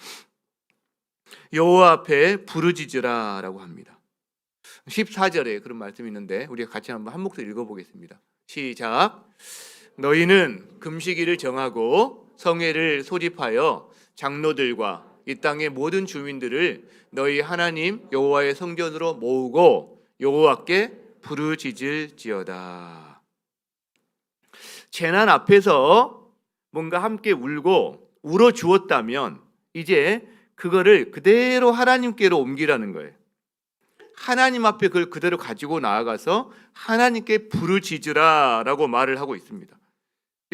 여호와 앞에 부르짖으라 라고 합니다. 14절에 그런 말씀이 있는데 우리가 같이 한번 한 목소리 읽어보겠습니다. 시작. 너희는 금식일을 정하고 성회를 소집하여 장로들과 이 땅의 모든 주민들을 너희 하나님 여호와의 성전으로 모으고 여호와께 부르짖을지어다. 재난 앞에서 뭔가 함께 울고 울어주었다면 이제 그거를 그대로 하나님께로 옮기라는 거예요. 하나님 앞에 그걸 그대로 가지고 나아가서 하나님께 부르짖으라 라고 말을 하고 있습니다.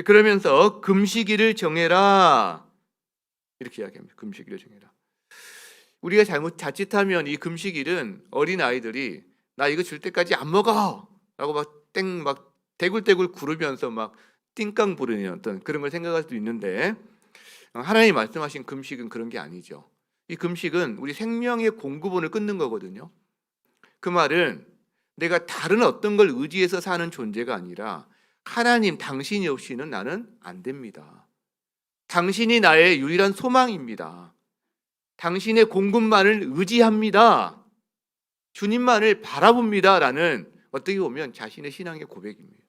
그러면서 금식일을 정해라 이렇게 이야기합니다. 금식일을 정해라. 우리가 자칫하면 이 금식일은 어린아이들이 나 이거 줄 때까지 안 먹어 라고 막 대굴대굴 구르면서 막 띵깡 부르는 어떤 그런 걸 생각할 수도 있는데 하나님이 말씀하신 금식은 그런 게 아니죠. 이 금식은 우리 생명의 공급원을 끊는 거거든요. 그 말은 내가 다른 어떤 걸 의지해서 사는 존재가 아니라 하나님 당신이 없이는 나는 안 됩니다. 당신이 나의 유일한 소망입니다. 당신의 공급만을 의지합니다. 주님만을 바라봅니다라는 어떻게 보면 자신의 신앙의 고백입니다.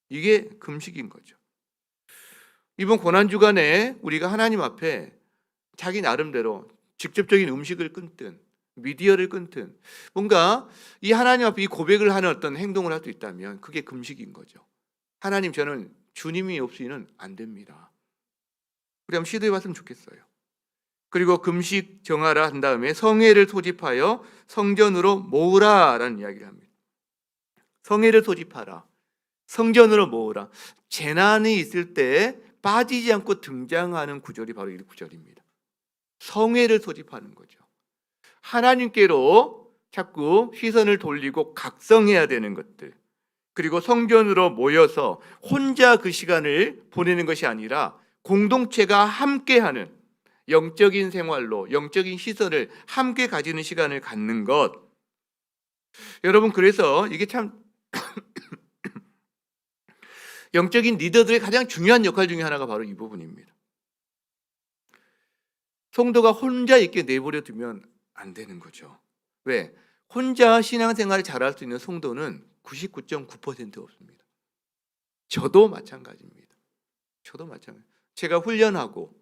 이게 금식인 거죠. 이번 고난주간에 우리가 하나님 앞에 자기 나름대로 직접적인 음식을 끊든 미디어를 끊든 뭔가 이 하나님 앞에 이 고백을 하는 어떤 행동을 할 수 있다면 그게 금식인 거죠. 하나님, 저는 주님이 없이는 안 됩니다. 우리 한번 시도해 봤으면 좋겠어요. 그리고 금식 정하라 한 다음에 성회를 소집하여 성전으로 모으라라는 이야기를 합니다. 성회를 소집하라, 성전으로 모으라. 재난이 있을 때 빠지지 않고 등장하는 구절이 바로 이 구절입니다. 성회를 소집하는 거죠. 하나님께로 자꾸 시선을 돌리고 각성해야 되는 것들, 그리고 성전으로 모여서 혼자 그 시간을 보내는 것이 아니라 공동체가 함께하는 영적인 생활로 영적인 시선을 함께 가지는 시간을 갖는 것. 여러분, 그래서 이게 참 영적인 리더들의 가장 중요한 역할 중에 하나가 바로 이 부분입니다. 성도가 혼자 있게 내버려 두면 안 되는 거죠. 왜? 혼자 신앙생활을 잘할 수 있는 성도는 99.9% 없습니다. 저도 마찬가지입니다. 저도 마찬가지. 제가 훈련하고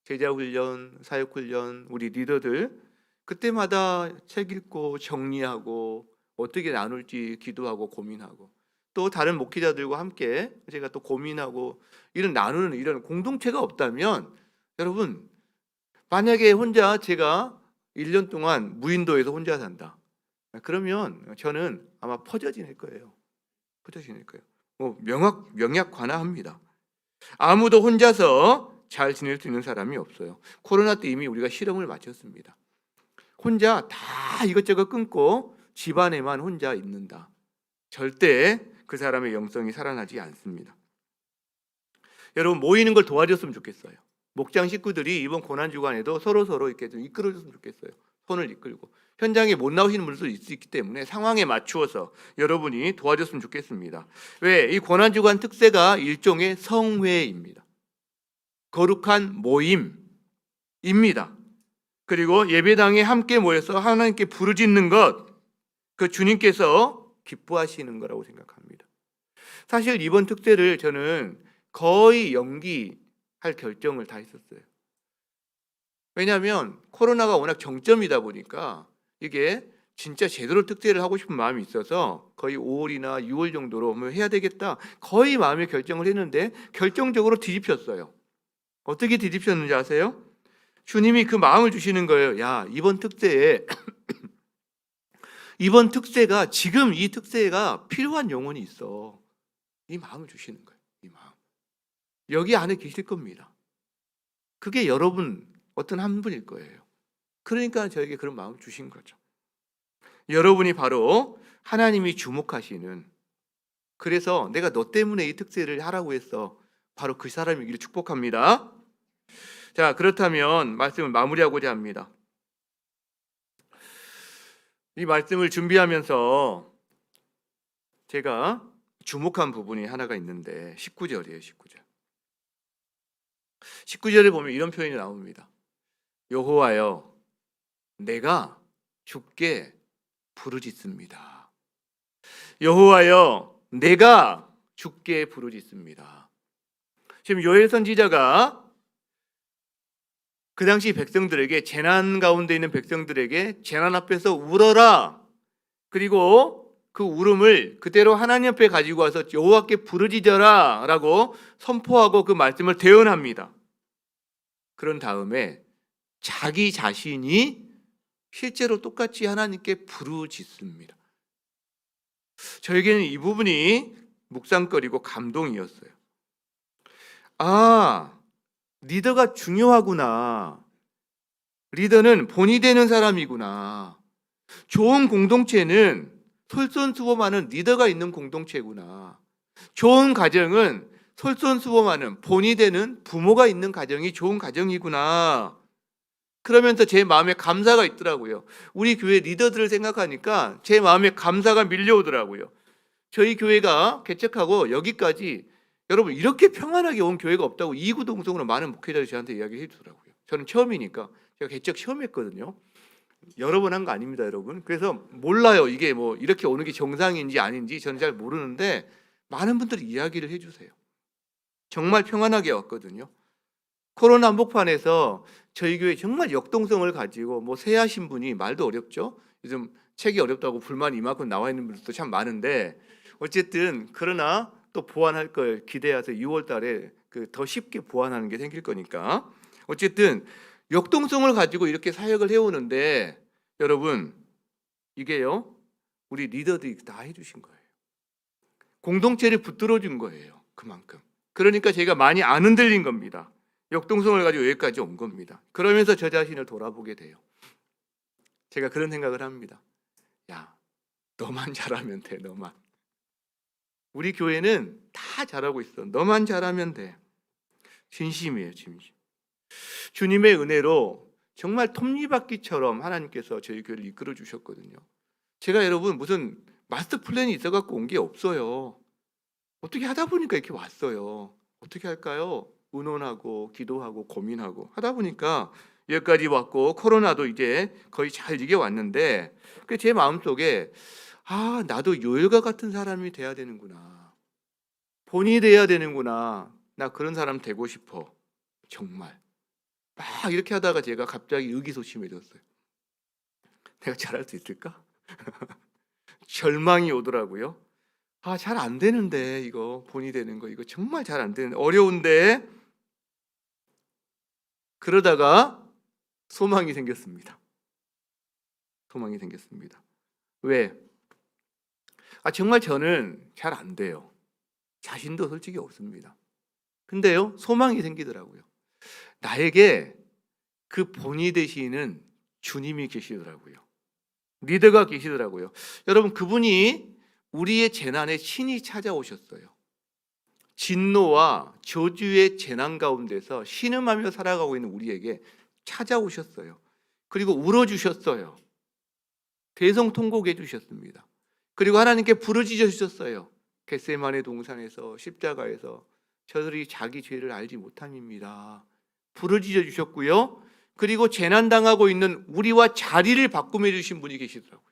제자 훈련, 사역 훈련, 우리 리더들 그때마다 책 읽고 정리하고 어떻게 나눌지 기도하고 고민하고, 또 다른 목회자들과 함께 제가 또 고민하고 이런 나누는 이런 공동체가 없다면, 여러분, 만약에 혼자 제가 1년 동안 무인도에서 혼자 산다, 그러면 저는 아마 퍼져 지낼 거예요. 퍼져 지낼 거예요. 명약 관화합니다. 아무도 혼자서 잘 지낼 수 있는 사람이 없어요. 코로나 때 이미 우리가 실험을 마쳤습니다. 혼자 다 이것저것 끊고 집안에만 혼자 있는다, 절대 그 사람의 영성이 살아나지 않습니다. 여러분, 모이는 걸 도와줬으면 좋겠어요. 목장 식구들이 이번 고난주간에도 서로 이렇게 좀 이끌어줬으면 좋겠어요. 손을 이끌고. 현장에 못 나오시는 분들도 있기 때문에 상황에 맞추어서 여러분이 도와줬으면 좋겠습니다. 왜? 이 고난주간 특세가 일종의 성회입니다. 거룩한 모임입니다. 그리고 예배당에 함께 모여서 하나님께 부르짖는 것, 그 주님께서 기뻐하시는 거라고 생각합니다. 사실 이번 특세를 저는 거의 연기할 결정을 다 했었어요. 왜냐하면 코로나가 워낙 정점이다 보니까 이게 진짜 제대로 특세를 하고 싶은 마음이 있어서 거의 5월이나 6월 정도로 해야 되겠다, 거의 마음의 결정을 했는데 결정적으로 뒤집혔어요. 어떻게 뒤집혔는지 아세요? 주님이 그 마음을 주시는 거예요. 야, 이번 특세에 이번 특세가, 지금 이 특세가 필요한 영혼이 있어. 이 마음을 주시는 거예요. 이 마음. 여기 안에 계실 겁니다. 그게 여러분 어떤 한 분일 거예요. 그러니까 저에게 그런 마음을 주신 거죠. 여러분이 바로 하나님이 주목하시는, 그래서 내가 너 때문에 이 특세를 하라고 했어, 바로 그 사람이기를 축복합니다. 자, 그렇다면 말씀을 마무리하고자 합니다. 이 말씀을 준비하면서 제가 주목한 부분이 하나가 있는데 19절이에요. 19절에 보면 이런 표현이 나옵니다. 여호와여, 내가 주께 부르짖습니다. 여호와여, 내가 주께 부르짖습니다. 지금 요엘 선지자가 그 당시 백성들에게, 재난 가운데 있는 백성들에게 재난 앞에서 울어라, 그리고 그 울음을 그대로 하나님 앞에 가지고 와서 여호와께 부르짖어라 라고 선포하고 그 말씀을 대언합니다. 그런 다음에 자기 자신이 실제로 똑같이 하나님께 부르짖습니다. 저에게는 이 부분이 묵상거리고 감동이었어요. 아, 리더가 중요하구나. 리더는 본이 되는 사람이구나. 좋은 공동체는 솔선수범하는 리더가 있는 공동체구나. 좋은 가정은 솔선수범하는 본이 되는 부모가 있는 가정이 좋은 가정이구나. 그러면서 제 마음에 감사가 있더라고요. 우리 교회 리더들을 생각하니까 제 마음에 감사가 밀려오더라고요. 저희 교회가 개척하고 여기까지, 여러분, 이렇게 평안하게 온 교회가 없다고 이구동성으로 많은 목회자들이 저한테 이야기해 주더라고요. 저는 처음이니까, 제가 개척 처음 했거든요. 여러 번 한 거 아닙니다, 여러분. 그래서 몰라요. 이게 뭐 이렇게 오는 게 정상인지 아닌지 저는 잘 모르는데 많은 분들이 이야기를 해주세요. 정말 평안하게 왔거든요. 코로나 한복판에서 저희 교회 정말 역동성을 가지고 뭐 새하신 분이 말도 어렵죠. 요즘 책이 어렵다고 불만이 이만큼 나와 있는 분들도 참 많은데 어쨌든 그러나 또 보완할 걸 기대해서 6월 달에 그 더 쉽게 보완하는 게 생길 거니까 어쨌든 역동성을 가지고 이렇게 사역을 해오는데 여러분 이게요 우리 리더들이 다 해주신 거예요. 공동체를 붙들어 준 거예요. 그만큼. 그러니까 제가 많이 안 흔들린 겁니다. 역동성을 가지고 여기까지 온 겁니다. 그러면서 저 자신을 돌아보게 돼요. 제가 그런 생각을 합니다. 야, 너만 잘하면 돼. 너만. 우리 교회는 다 잘하고 있어. 너만 잘하면 돼. 진심이에요, 진심. 주님의 은혜로 정말 톱니바퀴처럼 하나님께서 저희 교회를 이끌어 주셨거든요. 제가 여러분 무슨 마스터 플랜이 있어 갖고 온 게 없어요. 어떻게 하다 보니까 이렇게 왔어요. 어떻게 할까요? 의논하고 기도하고 고민하고 하다 보니까 여기까지 왔고 코로나도 이제 거의 잘 이겨왔는데 제 마음속에 나도 요엘과 같은 사람이 돼야 되는구나. 본이 돼야 되는구나. 나 그런 사람 되고 싶어. 정말. 막 이렇게 하다가 제가 갑자기 의기소침해졌어요. 내가 잘할 수 있을까? 절망이 오더라고요. 잘 안 되는데 이거 본이 되는 거 이거 정말 잘 안 되는데 어려운데 그러다가 소망이 생겼습니다. 소망이 생겼습니다. 왜? 정말 저는 잘 안 돼요. 자신도 솔직히 없습니다. 근데요 소망이 생기더라고요. 나에게 그 본이 되시는 주님이 계시더라고요. 리더가 계시더라고요. 여러분 그분이 우리의 재난에 친히 찾아오셨어요. 진노와 저주의 재난 가운데서 신음하며 살아가고 있는 우리에게 찾아오셨어요. 그리고 울어주셨어요. 대성통곡해 주셨습니다. 그리고 하나님께 부르짖어 주셨어요. 겟세마네 동산에서 십자가에서 저들이 자기 죄를 알지 못함입니다. 부르짖어 주셨고요. 그리고 재난당하고 있는 우리와 자리를 바꾸며 주신 분이 계시더라고요.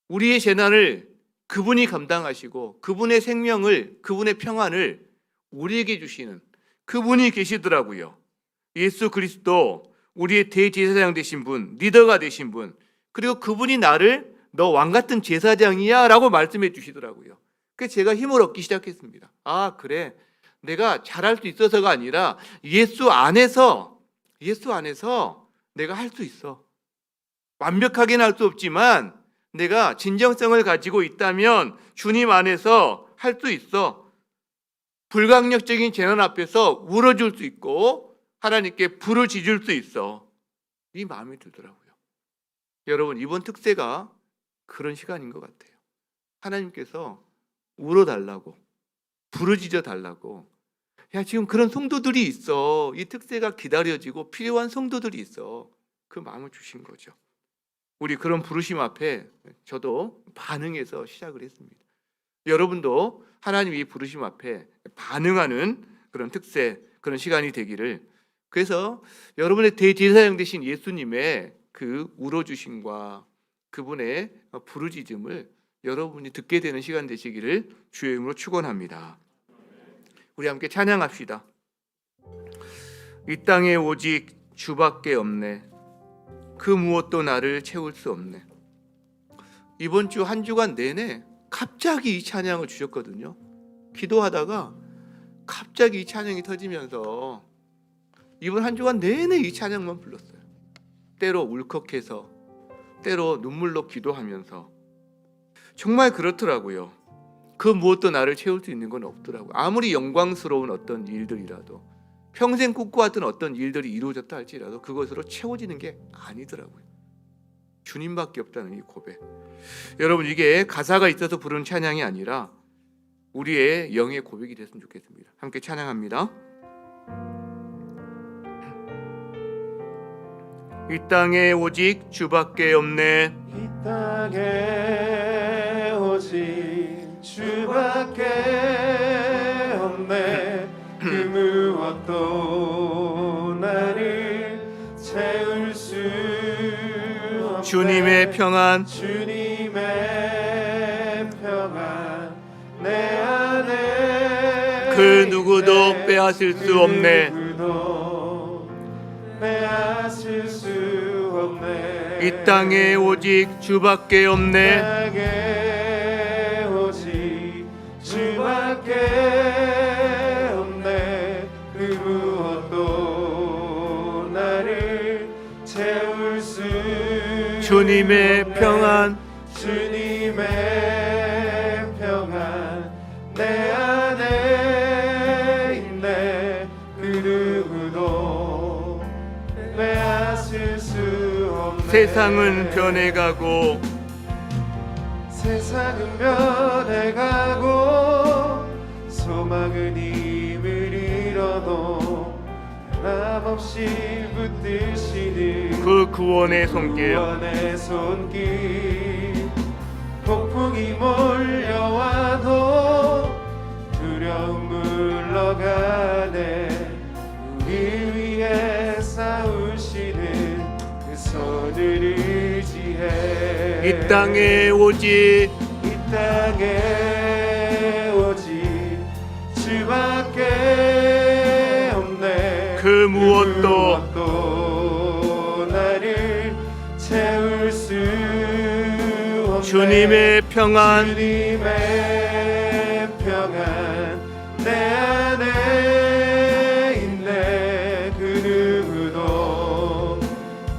우리의 재난을 그분이 감당하시고 그분의 생명을 그분의 평안을 우리에게 주시는 그분이 계시더라고요. 예수 그리스도 우리의 대제사장 되신 분, 리더가 되신 분, 그리고 그분이 나를 너 왕같은 제사장이야 라고 말씀해 주시더라고요. 그래서 제가 힘을 얻기 시작했습니다. 그래 내가 잘할 수 있어서가 아니라 예수 안에서 내가 할 수 있어. 완벽하게는 할 수 없지만 내가 진정성을 가지고 있다면 주님 안에서 할 수 있어. 불강력적인 재난 앞에서 울어줄 수 있고 하나님께 부르짖을 수 있어. 이 마음이 들더라고요. 여러분 이번 특세가 그런 시간인 것 같아요. 하나님께서 울어달라고 부르짖어 달라고. 지금 그런 성도들이 있어. 이 특세가 기다려지고 필요한 성도들이 있어. 그 마음을 주신 거죠. 우리 그런 부르심 앞에 저도 반응해서 시작을 했습니다. 여러분도 하나님 이 부르심 앞에 반응하는 그런 특세, 그런 시간이 되기를. 그래서 여러분의 대제사장 되신 예수님의 그 울어주심과 그분의 부르짖음을 여러분이 듣게 되는 시간 되시기를 주의 이름으로 축원합니다. 우리 함께 찬양합시다. 이 땅에 오직 주밖에 없네. 그 무엇도 나를 채울 수 없네. 이번 주 한 주간 내내 갑자기 이 찬양을 주셨거든요. 기도하다가 갑자기 이 찬양이 터지면서 이번 한 주간 내내 이 찬양만 불렀어요. 때로 울컥해서 때로 눈물로 기도하면서 정말 그렇더라고요. 그 무엇도 나를 채울 수 있는 건 없더라고요. 아무리 영광스러운 어떤 일들이라도 평생 꿈꿔왔던 어떤 일들이 이루어졌다 할지라도 그것으로 채워지는 게 아니더라고요. 주님밖에 없다는 이 고백. 여러분 이게 가사가 있어서 부르는 찬양이 아니라 우리의 영의 고백이 됐으면 좋겠습니다. 함께 찬양합니다. 이 땅에 오직 주밖에 없네. 이 땅에 오직 주밖에 없네. 그 무엇도 나를 채울 수 주님의 평안 주님의 평안 내 안에 그 누구도 빼앗을 수 없네. 누구도 빼앗을 수 없네. 이 땅에 오직 주밖에 없네. 땅에 오직 주밖에 없네. 그 무엇도 나를 채울 수 주님의 평안 주님의 평안 내 안에 있네. 그 누구도 빼앗을 수 없네. 세상은 변해가고 세상은 변해가고 소망은 힘을 잃어도 변함없이 붙드시는 그 구원의 손길 구원의 손길. 폭풍이 몰려와도 두려움 물러가네. 우리 위해 싸우시는 그 손을 의지해. 이 땅에 오직 이 땅에 오직 주밖에 없네. 그 무엇도 무엇도 나를 채울 수 없네. 주님의 평안 주님의 평안 내 안에 있네. 그 누구도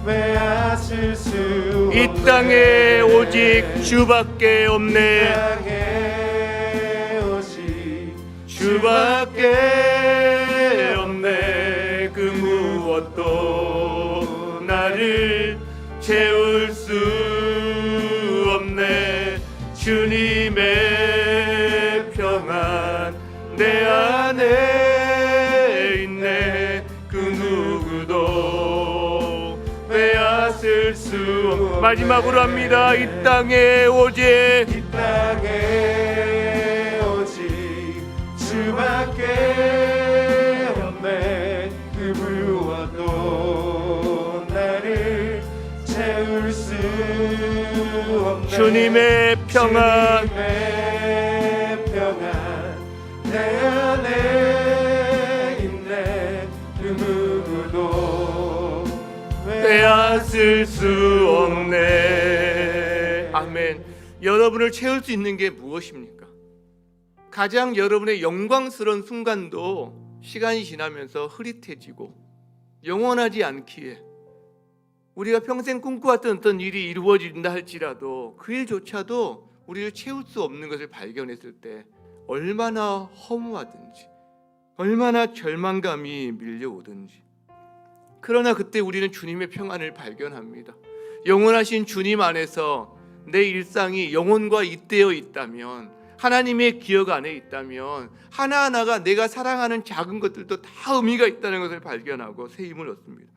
빼앗을 수 이 없네. 땅에 오직 주밖에 없네. 땅에 오직 주밖에 없네. 그 무엇도 나를 채울 수 없네. 주님의 평안 내 안에 있네. 그 누구도 빼앗을 수 없네. 마지막으로 합니다. 이 땅에 오직 이 땅에 오직 주밖에 없네. 그 무엇도 나를 채울 수 없네. 주님의 평안 주님의 평안 내 안에 있네. 그 누구도 빼앗을 수 없네. 아멘. 여러분을 채울 수 있는 게 무엇입니까? 가장 여러분의 영광스러운 순간도 시간이 지나면서 흐릿해지고 영원하지 않기에 우리가 평생 꿈꿔왔던 어떤 일이 이루어진다 할지라도 그 일조차도 우리를 채울 수 없는 것을 발견했을 때 얼마나 허무하든지 얼마나 절망감이 밀려오든지, 그러나 그때 우리는 주님의 평안을 발견합니다. 영원하신 주님 안에서 내 일상이 영혼과 잇대어 있다면, 하나님의 기억 안에 있다면 하나하나가 내가 사랑하는 작은 것들도 다 의미가 있다는 것을 발견하고 새 힘을 얻습니다.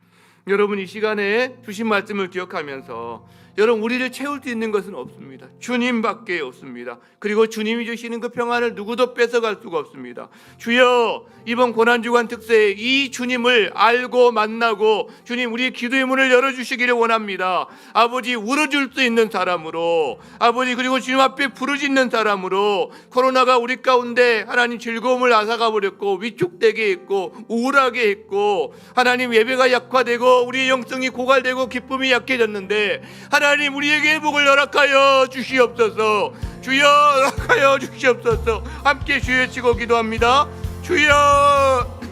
여러분, 이 시간에 주신 말씀을 기억하면서 여러분, 우리를 채울 수 있는 것은 없습니다. 주님밖에 없습니다. 그리고 주님이 주시는 그 평안을 누구도 뺏어갈 수가 없습니다. 주여, 이번 고난주간 특세에 이 주님을 알고 만나고 주님, 우리의 기도의 문을 열어주시기를 원합니다. 아버지, 울어줄 수 있는 사람으로, 아버지, 그리고 주님 앞에 부르짖는 사람으로, 코로나가 우리 가운데 하나님 즐거움을 앗아가 버렸고 위축되게 했고 우울하게 했고 하나님 예배가 약화되고 우리의 영성이 고갈되고 기쁨이 약해졌는데, 하나님 우리에게 회복을 허락하여 주시옵소서. 주여, 허락하여 주시옵소서. 함께 주여 치고 기도합니다. 주여.